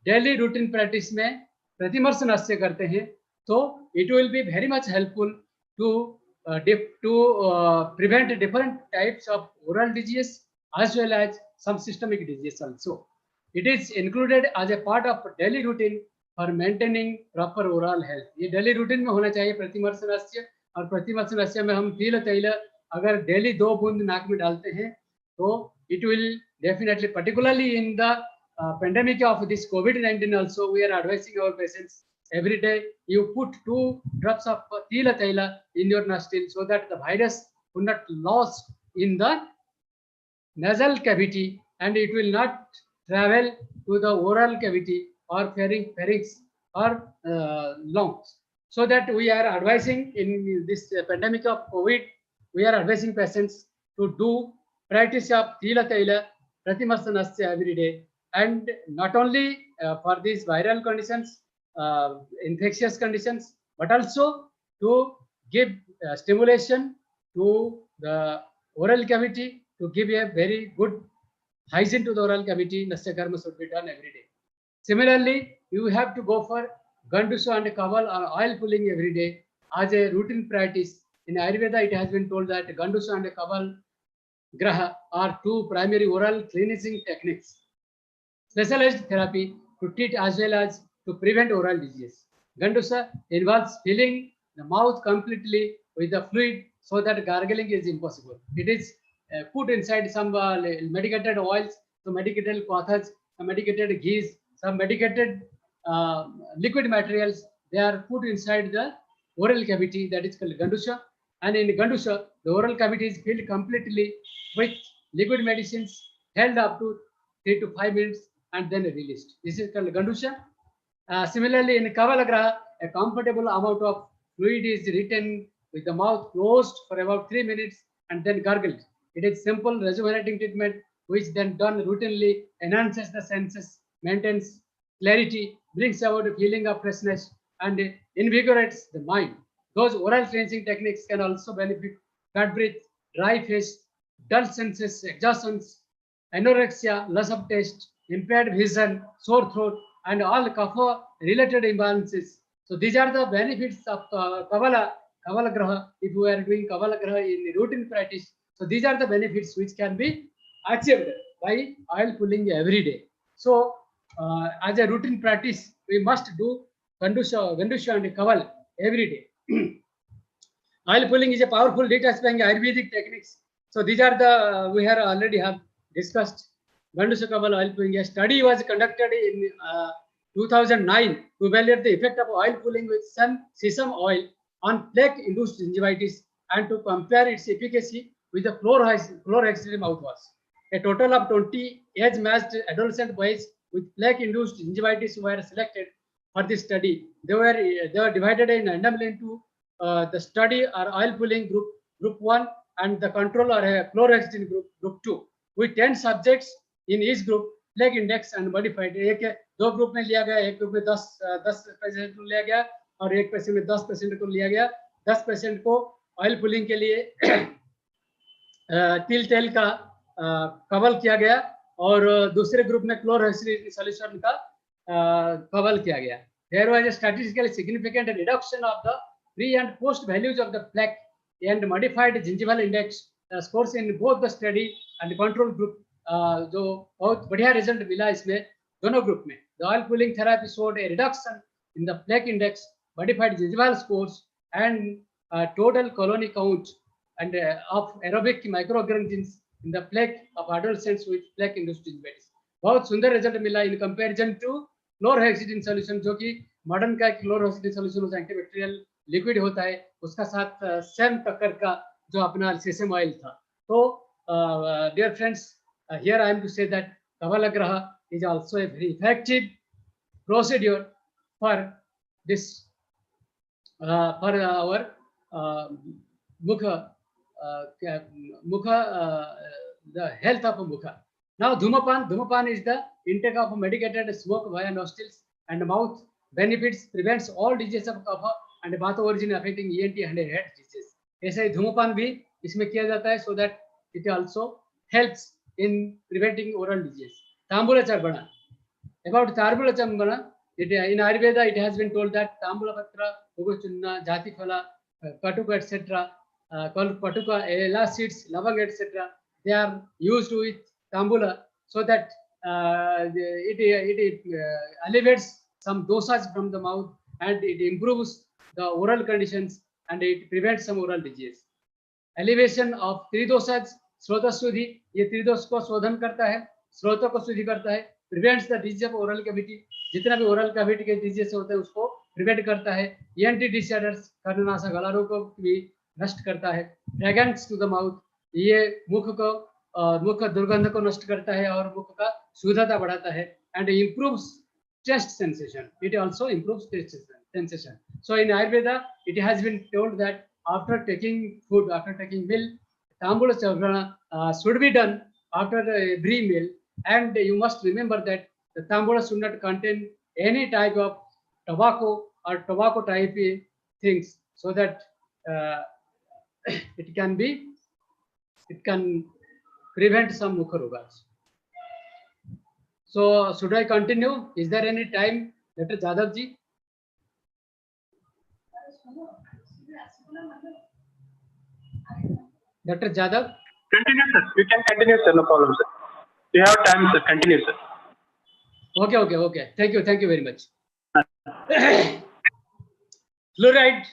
डेली रूटीन प्रैक्टिस में प्रतिमर्श नस्य करते हैं तो it will be very much helpful to prevent different types of oral disease as well as some systemic disease also. It is included as a part of daily routine for maintaining proper oral health। ये daily routine में होना चाहिए प्रतिमर्श नस्य। और प्रतिमर्श नस्य में हम तिल तैल अगर डेली 2 बूंद नाक में डालते हैं तो it will definitely, particularly in the pandemic of this COVID-19 also, we are advising our patients every day you put 2 drops of tila taila in your nostril so that the virus will not lost in the nasal cavity and it will not travel to the oral cavity or pharynx or lungs. So that we are advising in this pandemic of COVID, we are advising patients to do practice of tila taila pratimarsanasya every day, and not only for these viral conditions, infectious conditions, but also to give stimulation to the oral cavity, to give a very good hygiene to the oral cavity. Nasya karma should be done every day. Similarly, you have to go for gandusa and kaval or oil pulling every day as a routine practice. In Ayurveda, it has been told that gandusa and kaval graha are 2 primary oral cleansing techniques. Specialized therapy to treat as well as to prevent oral disease. Gandusa involves filling the mouth completely with the fluid so that gargling is impossible. It is put inside some medicated oils, some medicated cloths, some medicated ghees, some medicated liquid materials. They are put inside the oral cavity, that is called gandusa. And in gandusa, the oral cavity is filled completely with liquid medicines, held up to 3 to 5 minutes and then released. This is called gandusa. Similarly, in Kavalagraha, a comfortable amount of fluid is retained with the mouth closed for about 3 minutes and then gargled. It is simple rejuvenating treatment which then done routinely enhances the senses maintains clarity, brings about a feeling of freshness, and invigorates the mind. Those oral cleansing techniques can also benefit bad breath, dry face, dull senses, exhaustions, anorexia, loss of taste, impaired vision, sore throat, and all kapha-related imbalances. So these are the benefits of Kavala Graha. If we are doing Kavala Graha in routine practice, so these are the benefits which can be achieved by oil pulling every day. So as a routine practice, we must do Gandusha and Kaval every day. Oil pulling is a powerful detoxifying Ayurvedic techniques. So these are the we have already have discussed. Gandusha Kaval oil pulling. A study was conducted in 2009 to evaluate the effect of oil pulling with sesame oil on plaque-induced gingivitis and to compare its efficacy with the chlorhexidine mouthwash. A total of 20 age-matched adolescent boys with plaque-induced gingivitis were selected for this study. They were divided in randomly into the study or oil pulling group 1 and the control or chlorhexidine group 2 with 10 subjects in each group. Plague index and modified एक दो group में लिया गया, एक group में 10% को लिया गया और एक पेशेंट में 10% को लिया गया. 10% को ऑयल पुलिंग के लिए तिल तेल का कवल किया गया और दूसरे ग्रुप में क्लोरहेक्सिडिन सॉल्यूशन का कवल किया गया. There was a statistically significant reduction of the pre and post values of the plaque and modified gingival index scores in both the study and control group. जो बहुत बढ़िया रिजल्ट मिला इसमें दोनों ग्रुप में. The oil pulling therapy showed a reduction in the plaque index, modified gingival scores, and total colony count and of aerobic microorganisms in the plaque of adolescents with plaque-induced gingivitis. बहुत सुंदर result मिला in comparison to chlorhexidine solution, जो कि modern का chlorhexidine solution antibacterial liquid होता है, उसका साथ सेम टक्कर का जो अपना सेसम ऑयल था. तो dear friends, here I am to say that Kavalagraha is also a very effective procedure for this for our mukha the health of mukha. Now Dhumapan is the intake of medicated smoke via nostrils and mouth. Benefits: prevents all diseases of kapha and bath origin affecting ENT and head disease. ऐसे ही धूमपान भी इसमें किया जाता है, so that it also helps in preventing oral disease. Tambula Charbana. About Tambula Charbana, in Ayurveda it has been told that Tambula Patra, Ugochunna, Jati Phala, Patuka, etc., called Patuka, Ela seeds, Lavang, etc., they are used with Tambula so that it alleviates some dosas from the mouth and it improves the oral conditions and it prevents some oral disease. Elevation of three dosas. स्रोत शुद्धि, ये त्रिदोष को शोधन करता है, स्रोतों को शुद्धि करता है, prevents the disease of oral cavity, जितना भी ओरल कैविटी के डिजीज होते हैं उसको प्रिवेंट करता है. ENT डिसऑर्डर्स, कर्णनासा गला रोग को भी नष्ट करता है. फ्रेग्रेंस टू द माउथ, ये मुख दुर्गंध को नष्ट करता है और मुख का शुद्धता बढ़ाता है. And improves taste sensation, it also improves taste sensation. So in Ayurveda it has been told that after taking food, after taking milk, Tambula Charvana should be done after every meal, and you must remember that the Tambula should not contain any type of tobacco or tobacco type things, so that it can prevent some mukha rogas. So should I continue? Is there any time, Dr. Jadhav ji? Dr. Jadhav?
Continue, sir. You can continue, sir. No problem, sir. You have time, sir. Continue, sir.
Okay. Thank you very much. Fluoride,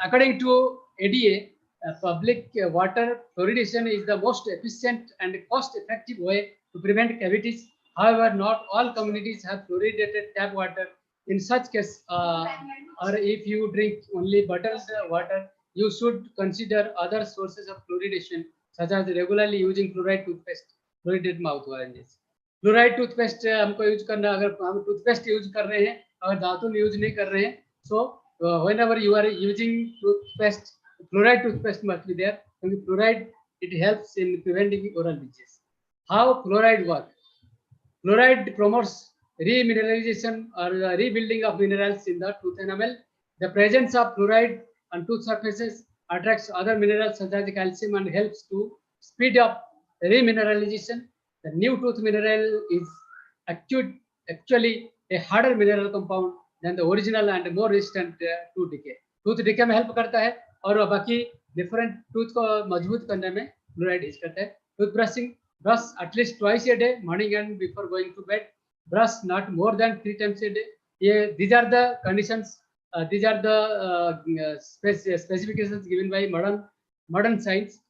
according to ADA, public water fluoridation is the most efficient and cost-effective way to prevent cavities. However, not all communities have fluoridated tap water. In such case, or if you drink only bottled water, you should consider other sources of fluoridation, such as regularly using fluoride toothpaste, fluoridated mouthwash. Fluoride toothpaste हमको use करना, अगर हम toothpaste use कर रहे हैं, अगर दातुन use नहीं कर रहे हैं, so whenever you are using toothpaste, fluoride toothpaste must be there. क्योंकि fluoride it helps in preventing oral disease. How fluoride work? Fluoride promotes remineralization or the rebuilding of minerals in the tooth enamel. The presence of fluoride on tooth surfaces attracts other minerals such as calcium and helps to speed up remineralization. The new tooth mineral is actually a harder mineral compound than the original and more resistant to decay. Tooth decay में help करता है और बाकी different tooth को मजबूत करने में fluoride use करता है. Tooth brushing, brush at least twice a day, morning and before going to bed. Brush not more than 3 times a day. These are the conditions. These are the specifications given by modern science.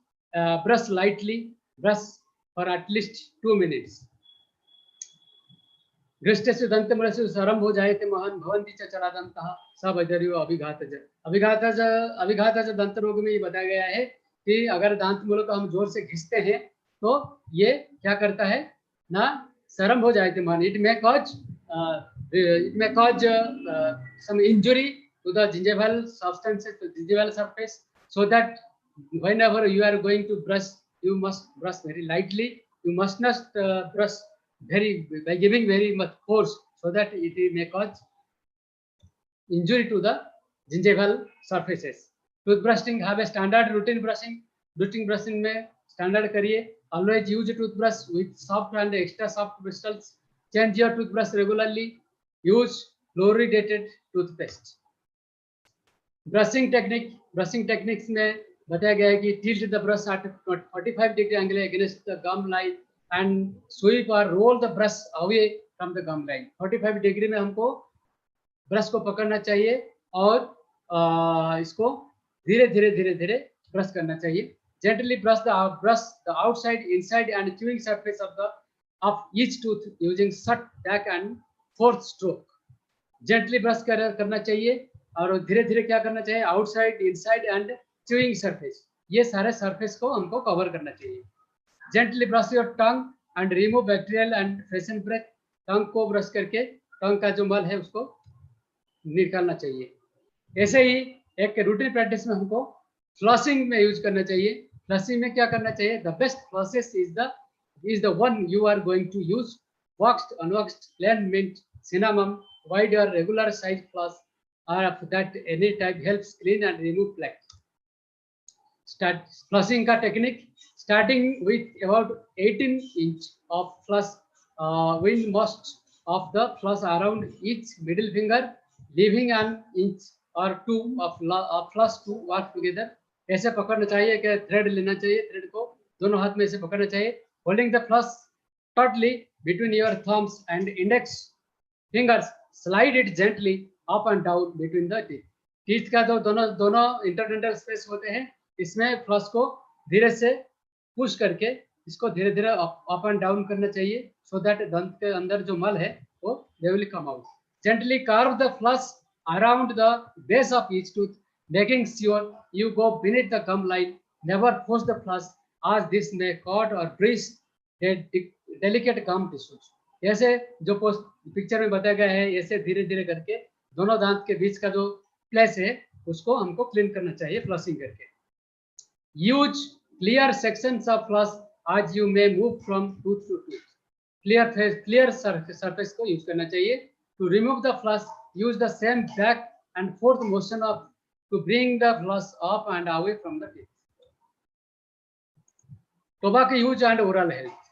Brush lightly. Brush for at least 2 minutes. घृष्टेषु दन्तमुलेषु सरम्भो जायते महान् भवन्ति च चरादन्तः सबजर्यो अभिघातज. अभिघातज दंत रोग में ये बताया गया है कि अगर दांत मूलों को हम जोर से घिसते हैं तो ये क्या करता है ना, सरम हो जाते महान. It may cause some injury to the gingival substances, to gingival surface, so that whenever you are going to brush, you must brush very lightly. You must not brush by giving very much force, so that it may cause injury to the gingival surfaces. Toothbrushing have a standard routine brushing. Routine brushing में standard करिए. Always use a toothbrush with soft and extra soft bristles. Change your toothbrush regularly. Use fluoridated toothpaste. Brushing techniques में बताया गया है कि tilt the brush at 45-degree angle against the gum line and sweep or roll the brush away from the gum line. 45 degree में हमको brush को पकड़ना चाहिए और इसको धीरे धीरे ब्रश करना चाहिए. Gently brush the outside, inside and chewing surface of each tooth using shut, back and fourth stroke. Gently brush करना चाहिए और धीरे धीरे क्या करना चाहिए, outside, inside and chewing surface. ये सारे surface को हमको cover करना चाहिए. Gently brush your tongue and remove bacterial and freshen breath. Tongue को brush करके tongue का जो मल है उसको निकालना चाहिए. ऐसे ही एक रूटीन प्रैक्टिस में हमको फ्लॉसिंग में यूज करना चाहिए. फ्लॉसिंग में क्या करना चाहिए, the best flosses is the one you are going to use. Waxed, unwaxed, plain mint, cinnamon, wide or regular size floss or of that any type helps clean and remove plaque. Start flossing का technique, starting with about 18 inch of floss, wind most of the floss around each middle finger, leaving an inch or two of floss to work together. ऐसे पकड़ना चाहिए कि thread लेना चाहिए, thread को दोनों हाथ में ऐसे पकड़ना चाहिए. Holding the floss tautly between your thumbs and index fingers, slide it gently up and down between the teeth. Teeth का तो दोनों interdental space होते हैं, इसमें floss को धीरे से पुश करके इसको धीरे धीरे अप एंड डाउन करना चाहिए, so that दंत के अंदर जो मल है वो they will come out. Gently carve the floss around the base of each tooth, making sure you go beneath the gum line. Never force the floss, as this may cut or bruise delicate gum tissues. ऐसे जो picture में बताया गया है, ऐसे धीरे धीरे करके दोनों दांत के बीच का जो प्लेस है उसको हमको क्लीन करना चाहिए फ्लॉसिंग करके. Use clear sections of floss as you may move from tooth to tooth. Clear surface को यूज करना चाहिए. To remove the floss, use the same back and forth motion to bring the floss up and away from the teeth. Tobacco use and oral health.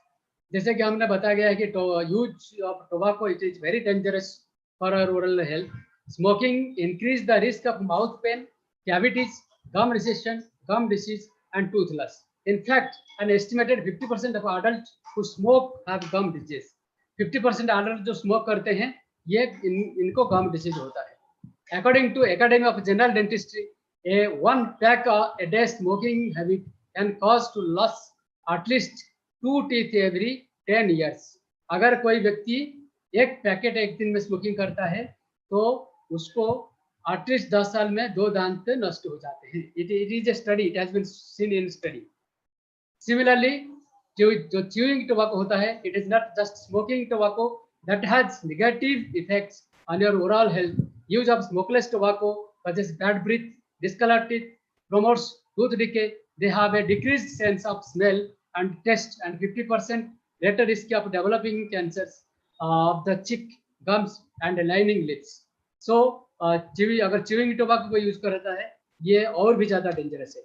जैसे कि हमने बताया गया है कि use of tobacco it is very dangerous for our oral health. Smoking increase the risk of mouth pain, cavities, gum recession, gum disease and tooth loss. In fact, an estimated 50% of adults who smoke have gum disease. 50% adults जो smoke करते हैं ये इनको gum disease होता है. According to Academy of General Dentistry, a 1 pack a day smoking habit can cause to loss at least 2 teeth every 10 years. अगर कोई व्यक्ति एक पैकेट एक दिन में स्मोकिंग करता है तो उसको एटलीस्ट 10 साल में 2 दांत नष्ट हो जाते हैं. It is a study. It has been seen in study. Similarly, जो chewing tobacco होता है, it is not just smoking tobacco that has negative effects on your oral health. Use of smokeless tobacco causes bad breath, discolored teeth, promotes tooth decay, they have a decreased sense of smell and taste and 50% greater risk of developing cancers of the cheek, gums and lining lips. So अगर chewing tobacco को use करता है ये और भी ज्यादा dangerous है,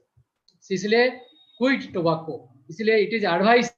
इसलिए quit tobacco, इसलिए it is advised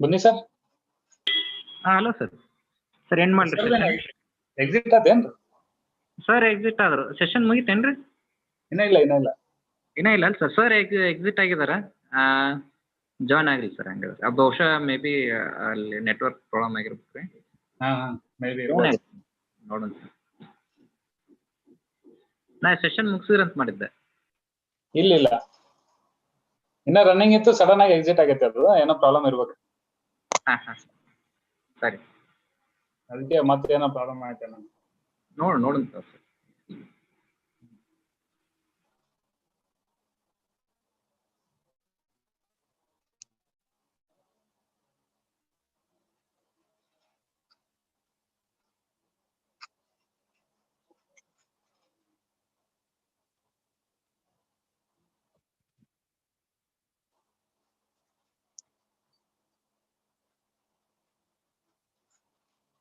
ಬನ್ನಿ ಸರ್.
Hello sir. ಸರ್ ಏನ್ ಮಾಡ್ರಿ
ಎಕ್ಸಿಟ್ ಅದೇನ್ರಿ
ಸರ್? ಎಕ್ಸಿಟ್ ಆದ್ರು. ಸೆಷನ್ ಮುಗಿತೇನ್ರಿ?
ಇನ್ನ ಇಲ್ಲ
ಇನ್ನ ಇಲ್ಲ ಅಲ್ಲ ಸರ್. ಸರ್ ಎಕ್ಸಿಟ್ ಆಗಿದಾರ, ಜಾಯ್ನ್ ಆಗ್ಲಿ ಸರ್. ಹಂಗಾದ್ರೆ ಅದು ಬಹುಶಃ ಮೇ ಬಿ ಅಲ್ಲಿ ನೆಟ್ವರ್ಕ್ ಪ್ರಾಬ್ಲಮ್ ಆಗಿರ್ಬೇಕು ರೀ.
ಮೇ ಬಿ
ನೋಡೋಣ ಸರ್. ನಾ ಸೆಷನ್ ಮುಗಿಸಿದ್ರಂತ ಮಾಡಿದ್ದೆ.
ಇಲ್ಲ ಇನ್ನ ರನ್ನಿಂಗ್ ಇತ್ತು, ಸಡನ್ ಆಗಿ ಎಕ್ಸಿಟ್ ಆಗೈತೆ. ಅದು ಏನೋ ಪ್ರಾಬ್ಲಮ್ ಇರ್ಬೇಕು.
ಸರಿ,
ಅದಕ್ಕೆ ಮತ್ತೆ ಏನೋ ಪ್ರಾಬ್ಲಮ್ ಆಯ್ತು
ನೋಡೋಣ sir.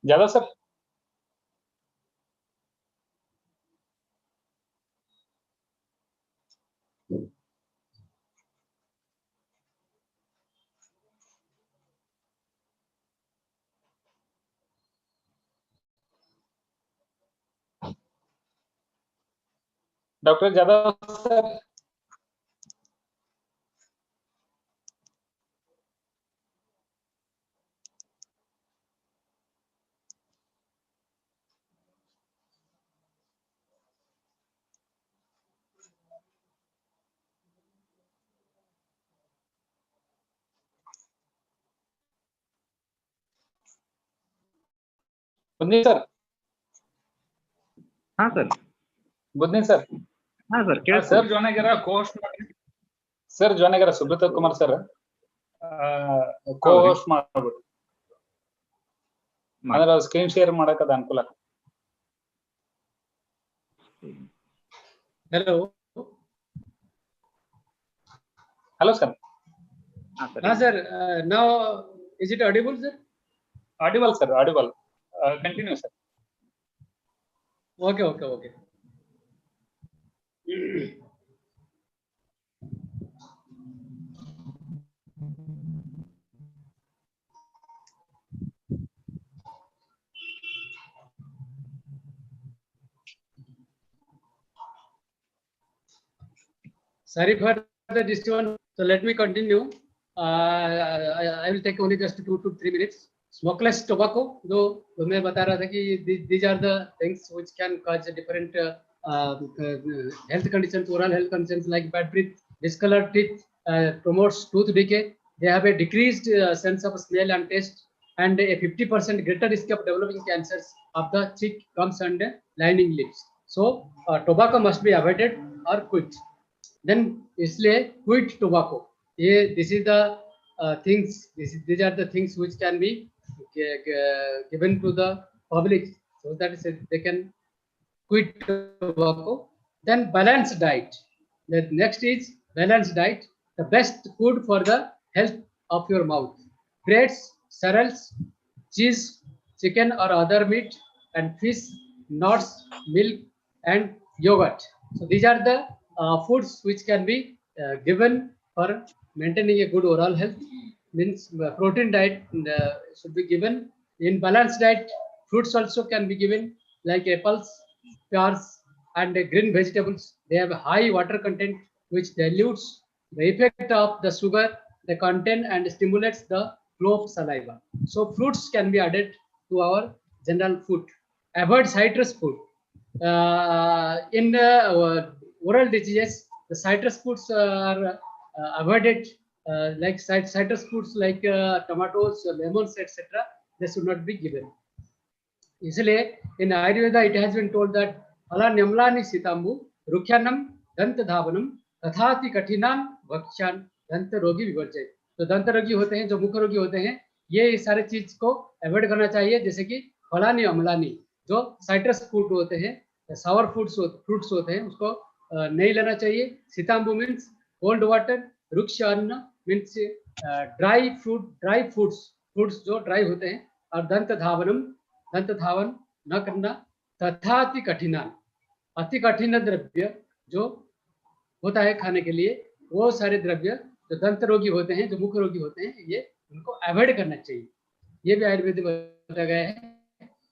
Jadhav sir. Doctor Jadhav sir. ಬನ್ನಿ ಸರ್.
ಸರ್.
ಬನ್ನಿ ಸರ್.
ಸರ್
ಸರ್ ಜಾಯ್ನ್ ಆಗ್ಯಾರ. ಸರ್ ಜಾಯ್ನ್ ಆಗ್ಯಾರ. ಸುಬ್ರತ್ ಕುಮಾರ್ ಸರ್ ಕೋ ಹೋಸ್ಟ್ ಮಾಡ್ಬಿಟ್ಟು ಅಂದ್ರೆ ಸ್ಕ್ರೀನ್ ಶೇರ್ ಮಾಡಕ್ ಅದ ಅನುಕೂಲ. Hello sir.
sir, now is it audible sir?
Audible sir, audible. Continue sir.
Okay. Sorry for the disturbance. So let me continue. I will take only just 2 to 3 minutes. Smokeless tobacco, though मैं बता रहा था कि these are the things which can cause different health conditions, oral health conditions like bad breath, discolored teeth, promotes tooth decay. They have a decreased sense of smell and taste, and a 50% greater risk of developing cancers of the cheek, gums, and lining lips. So tobacco must be avoided or quit. Then इसलिए quit tobacco. This is the things. These are the things which can be given to the public so that they can quit tobacco. Then balanced diet. The next is balanced diet. The best food for the health of your mouth. Breads, cereals, cheese, chicken or other meat, and fish, nuts, milk, and yogurt. So these are the foods which can be given for maintaining a good oral health. Means protein diet should be given. In balanced diet, fruits also can be given, like apples, pears, and green vegetables. They have a high water content which dilutes the effect of the sugar, the content, and stimulates the flow of saliva. So fruits can be added to our general food. Avoid citrus food. In oral diseases, the citrus foods are avoided, like citrus foods like tomatoes, lemons, etc. They should not be given. इसलिए in Ayurveda it has been told that फला न्यमलानि सीताम्बु रुख्यानम दंत धावनम तथाति कठिनान भक्ष्यान दंत रोगी विवर्जय. तो दंत रोगी होते हैं, जो मुख रोगी होते हैं, ये सारे चीज को अवॉइड करना चाहिए. जैसे कि फलानी अम्लानी, जो साइट्रस फ्रूट होते हैं, सावर फ्रूट्स होते हैं, उसको नहीं लेना चाहिए. सीताम्बु मीन्स कोल्ड वाटर, रुक्ष अन्न मीन्स ड्राई फ्रूट्स जो ड्राई होते हैं. और दंत धावन न करना. तथा अति कठिनान, अति कठिन द्रव्य जो होता है खाने के लिए, वो सारे द्रव्य जो दंत रोगी होते हैं, जो मुख रोगी होते हैं, ये उनको अवॉइड करना चाहिए. ये भी आयुर्वेद में बताया गया है.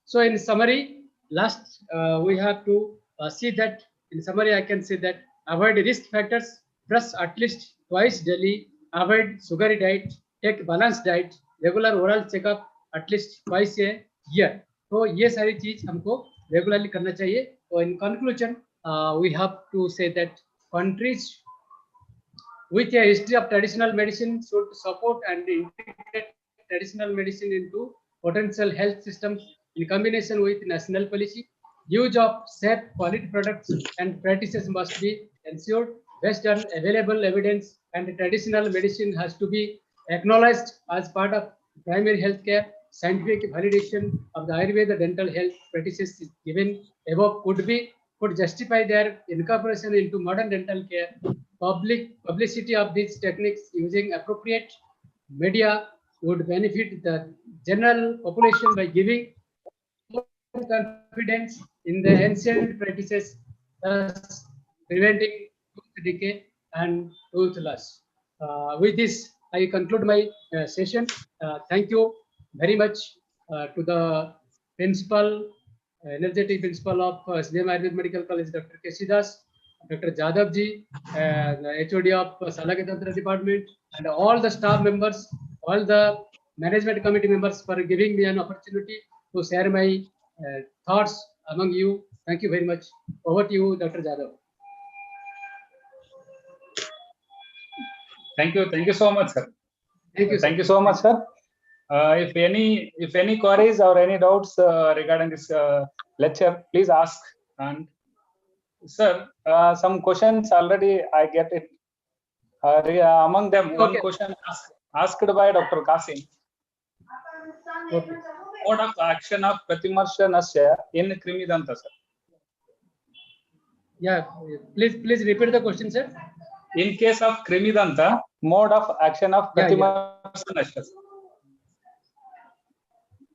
So in summary, last we have to see that in summary I can say that avoid risk factors, brush at least twice daily, avoid sugary diet, take balanced diet, regular oral checkup at least twice a year. तो ये सारी चीज हमको regularly करना चाहिए. तो in conclusion, we have to say that countries with a history of traditional medicine should support and integrate traditional medicine into potential health systems in combination with national policy. Use of safe quality products and practices must be ensured based on available evidence, and traditional medicine has to be acknowledged as part of primary health care. Scientific validation of the Ayurveda dental health practices given above could justify their incorporation into modern dental care. Publicity of these techniques using appropriate media would benefit the general population by giving confidence in the ancient practices, thus preventing tooth decay and tooth loss. With this, I conclude my session. Thank you very much to the principal, energetic principal of SBM Ayurveda Medical College, Dr. Kesidas, Dr. Jadhav ji, the HOD of Salaka Tantra Department, and all the staff members, all the management committee members for giving me an opportunity to share my thoughts among you. Thank you very much. Over to you, Dr. Jadhav.
Thank you so much, sir.
Thank you
so much, sir. If any queries or any doubts regarding this lecture, please ask. And sir, some questions already I get it. Among them, one question asked by Dr. Kasim.
Okay.
Mode of action of Pratimarshanasya in Krimidanta, sir.
Yeah, please repeat the question, sir.
In case of Krimidanta, mode of action of Pratimarshanasya.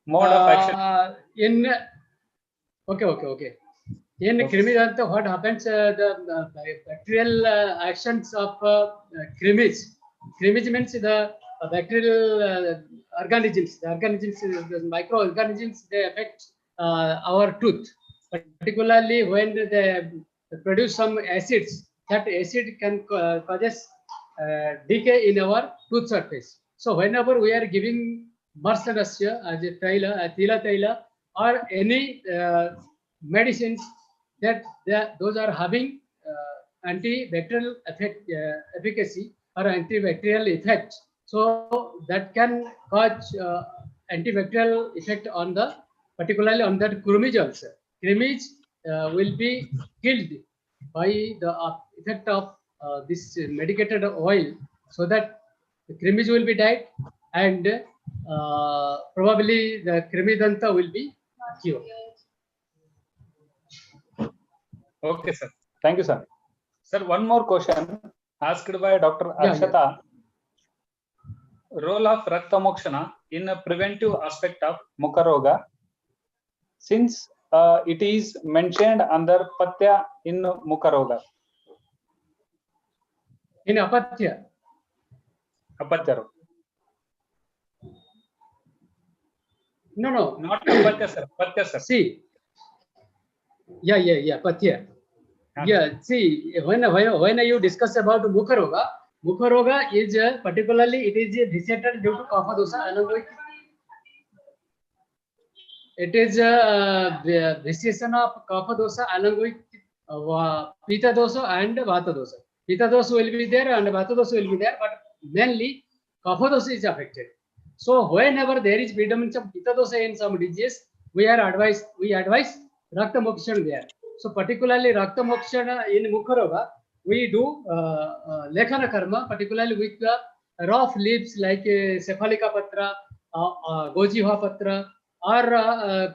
Mode of action.
Okay. In Krimidanta, what happens? The bacterial actions of krimis. Krimis means the bacterial organisms. The organisms, the microorganisms, they affect our tooth. Particularly when they produce some acids, that acid can causes decay in our tooth surface. So whenever we are giving Marsanasya as a Tila Taila, or any medicines that those are having antibacterial efficacy or antibacterial effect, so that can cause antibacterial effect on the, particularly on that Krimis also. Krimis will be killed by the effect of this medicated oil, so that the Krimis will be died, and probably the Krimidanta will be cured.
Okay, sir. Thank you, sir. Sir, one more question asked by Dr. Akshata. role of Rakta Mokshana in a preventive aspect of Mukha Roga, since it is mentioned under Patya in Mukha Roga.
In Apatya.
Apatya Roga.
No.
Not Apatya, sir. Patya, sir.
See. Yeah. Patya. Yeah. See, when you discuss about Mukha Roga is particularly it is visited due to kapha dosa along with it is the visitation of kapha dosa along with pitta dosa and vata dosa. Pitta dosa will be there and vata dosa will be there, but mainly kapha dosa is affected. So whenever there is predominance of pitta dosa in some disease, we advise Rakta Mokshana there. So particularly Rakta Mokshana in Mukha Roga, we do Lekhana Karma, particularly with the rough leaves like Cephalica Patra, Gojiva Patra, or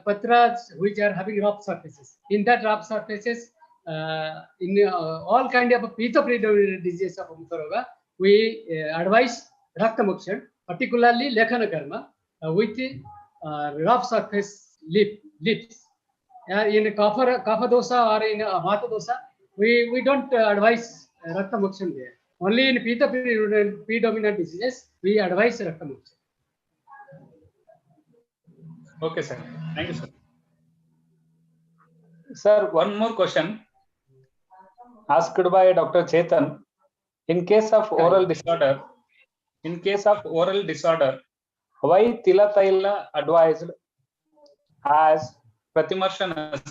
Patras which are having rough surfaces. In that rough surfaces, in all kind of Pitta predominant diseases of Mukha Roga, we advise Rakta Mokshana, particularly Lekhana Karma, with rough surface lips. In kapha dosa or in vata dosa, we don't advise Rakta Mokshana there. Only in Pitta predominant diseases, we advise Rakta Mokshana.
Okay, sir. Thank you, sir. Sir, one more question asked by Dr. Chetan. In case of oral disorder, why Tila Taila advised as Pratimarshana?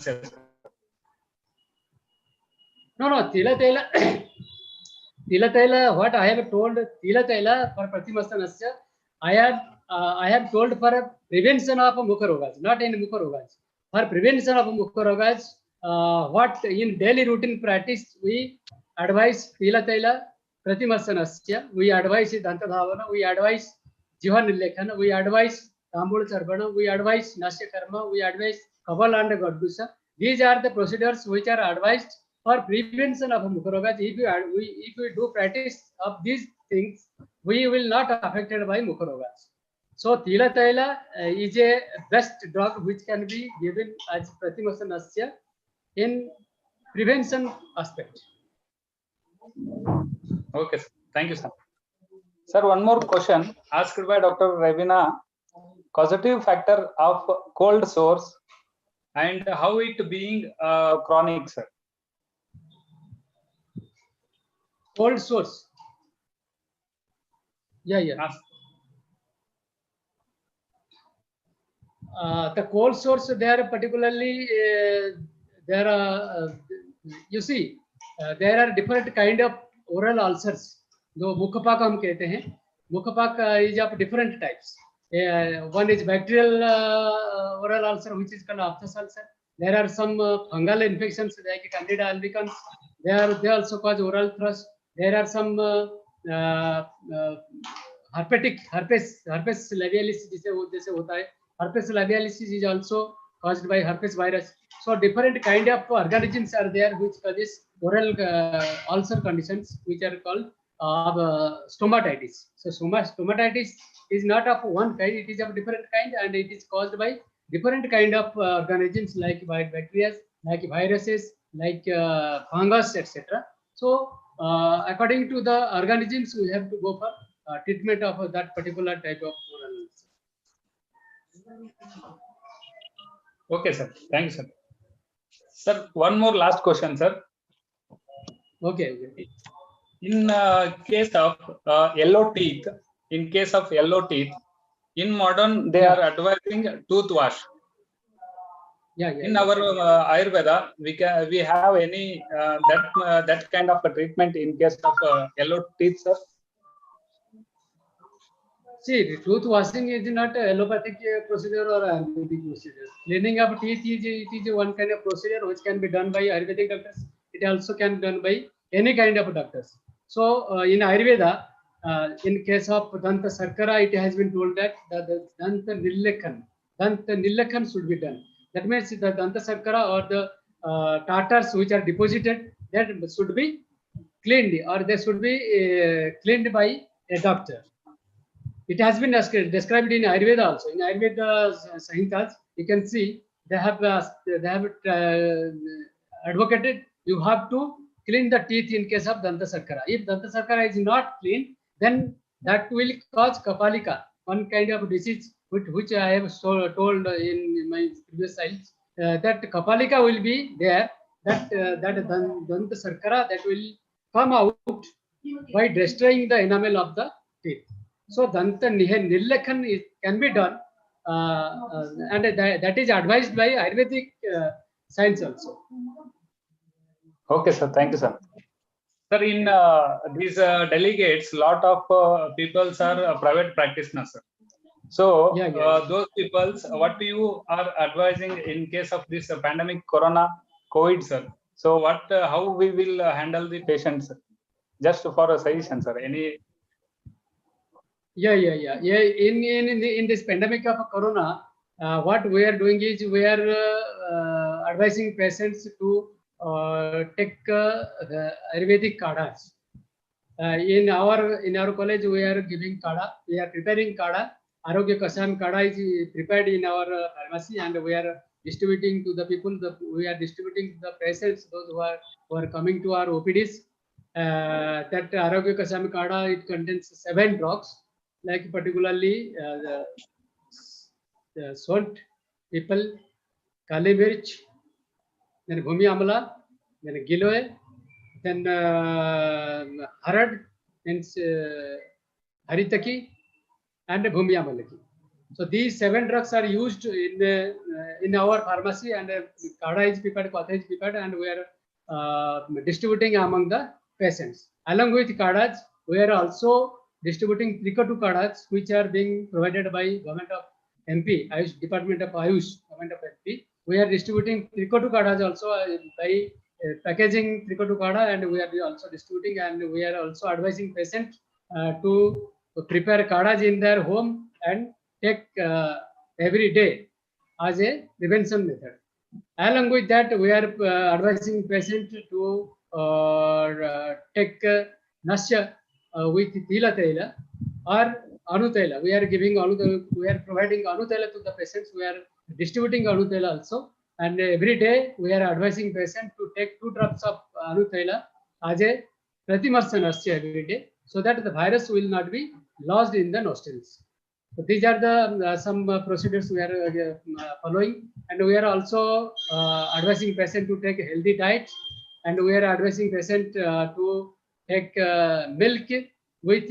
No, Tila Taila, what I have told, Tila Taila for Pratimarsanasya, I have told for prevention of Mukha Rogas, not in Mukha Rogas. For prevention of Mukha Rogas, what in daily routine practice, we advise Tila Taila, Pratimarsanasya, we advise Danta Dhavana, we advise Jivan Lekhana, we advise Tambul Charbana, we advise Nasya Karma, we advise Kaval and Gadgusa. These are the procedures which are advised for prevention of Mukha Rogas. If we do practice of these things, we will not affected by Mukha Rogas. So Tila Taila is a best drug which can be given as Pratimarsanasya in prevention aspect.
Okay, sir. Thank you, sir. Sir, one more question asked by Dr. Ravina. Causative factor of cold sores and how it being chronic, sir.
Cold sores. Yeah. The cold sores, there particularly there are you see there are different kind of oral ulcers. जो मुखपाक हम कहते हैं, मुखपाक is of different types. One is bacterial oral ulcer, which is called aphthous ulcer. There are some fungal infections like Candida albicans. They also cause oral thrush. There are some herpes labialis जैसे होता है. Herpes labialis is also caused by herpes virus. So different kind of organisms are there which causes oral ulcer conditions, which are called stomatitis. So stomatitis is not of one kind; it is of different kind, and it is caused by different kind of organisms like bacteria, like viruses, like fungus, etc. So according to the organisms, we have to go for treatment of that particular type of oral ulcer.
Okay, sir. Thank you, sir. Sir, one more last question, sir.
Okay.
In case of yellow teeth, in modern they are advising tooth wash.
Yeah.
In our Ayurveda, we have any that kind of a treatment in case of yellow teeth, sir?
See, tooth washing is not a allopathic procedure or Ayurvedic procedure. Cleaning of teeth is one kind of procedure which can be done by Ayurvedic doctors. It also can be done by any kind of doctors. So in Ayurveda, in case of Danta Sarkara, it has been told that the Danta Nilakhan should be done. That means the Danta Sarkara or the tartars which are deposited, that should be cleaned, or they should be cleaned by a doctor. It has been described in Ayurveda also. In Ayurveda Samhitas, you can see they have advocated you have to clean the teeth in case of Danta Sarkara. If Danta Sarkara is not clean, then that will cause Kapalika, one kind of disease which I have told in my previous slides. That Kapalika will be there. That Danta Sarkara that will come out by destroying the enamel of the teeth. So Danta Nirlekhan can be done, and that is advised by Ayurvedic science also.
Okay, sir. Thank you, sir. Sir, in these delegates, lot of people are private practitioners, sir. So those people, what you are advising in case of this pandemic, Corona, COVID, sir? So what, how we will handle the patients? Just for a suggestion, sir. Any?
Yeah. In this pandemic of Corona, what we are doing is we are advising patients to take the Ayurvedic kadhas. In our college, we are giving kadha. We are preparing kadha. Arogya Kasam kadha is prepared in our pharmacy, and we are distributing to the people. We are distributing to the patients, those who are coming to our OPDs. That Arogya Kasam kadha, it contains 7 drugs, like particularly the salt, people, kali mirch, then bhumi amla, then giloy, then harad, then haritaki, and bhumi amalaki. So these 7 drugs are used in our pharmacy, and kadha is prepared, patha is prepared, and we are distributing among the patients. Along with kadhas, we are also distributing Trikatu kadhas, which are being provided by Government of MP, Ayush Department of Ayush, Government of MP. We are distributing Trikatu kadhas also by packaging Trikatu kadha, and we are also distributing, and we are also advising patients to prepare kadhas in their home and take every day as a prevention method. Along with that, we are advising patients to take Nasya with Tila Tela or Anutela. We are giving we are providing Anutela to the patients. We are distributing Anutela also. And every day we are advising patients to take 2 drops of Anutela as a Pratimarsa Nasya every day, so that the virus will not be lodged in the nostrils. So these are the some procedures we are following, and we are also advising patient to take a healthy diet, and we are advising patient to take milk with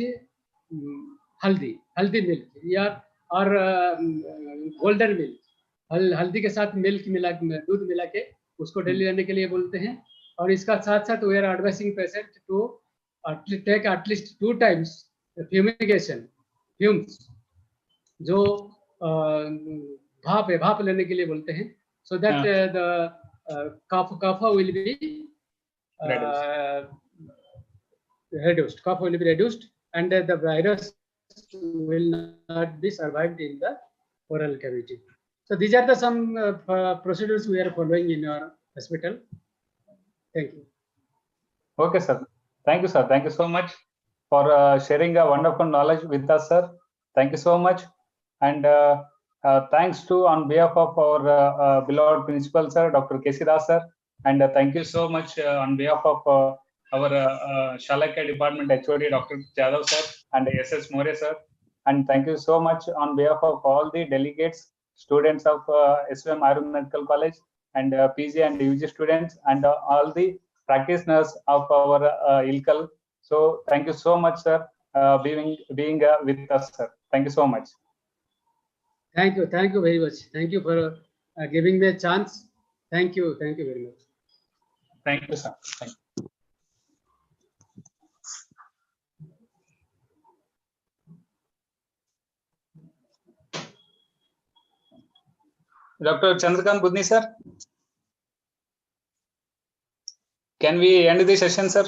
haldi milk, yeah, or golden milk. हल्दी के साथ milk मिला दूध मिला के उसको daily लेने के लिए बोलते हैं, और इसका साथ साथ we are advising patient to take at least 2 times fumigation, fumes, जो भाप लेने के लिए बोलते हैं, so that the cough will be reduced. Cough will be reduced, and the virus will not be survived in the oral cavity. So these are the some procedures we are following in our hospital. Thank you.
Okay, sir. Thank you, sir. Thank you so much for sharing a wonderful knowledge with us, sir. Thank you so much. And thanks to on behalf of our beloved principal, sir, Dr. Kesidas, sir. And thank you so much on behalf of our Shalakya Department HOD, Dr. Jadhav, sir, and SS More, sir. And thank you so much on behalf of all the delegates, students of SVM Ayurveda Medical College, and PG and UG students, and all the practitioners of our ILCAL. So thank you so much, sir, being with us, sir. Thank you so much.
Thank you very much. Thank you for giving me a chance. Thank you very much.
Thank you, sir. Thank you. Dr. Chandrakant Budni, sir. Can we end the session, sir?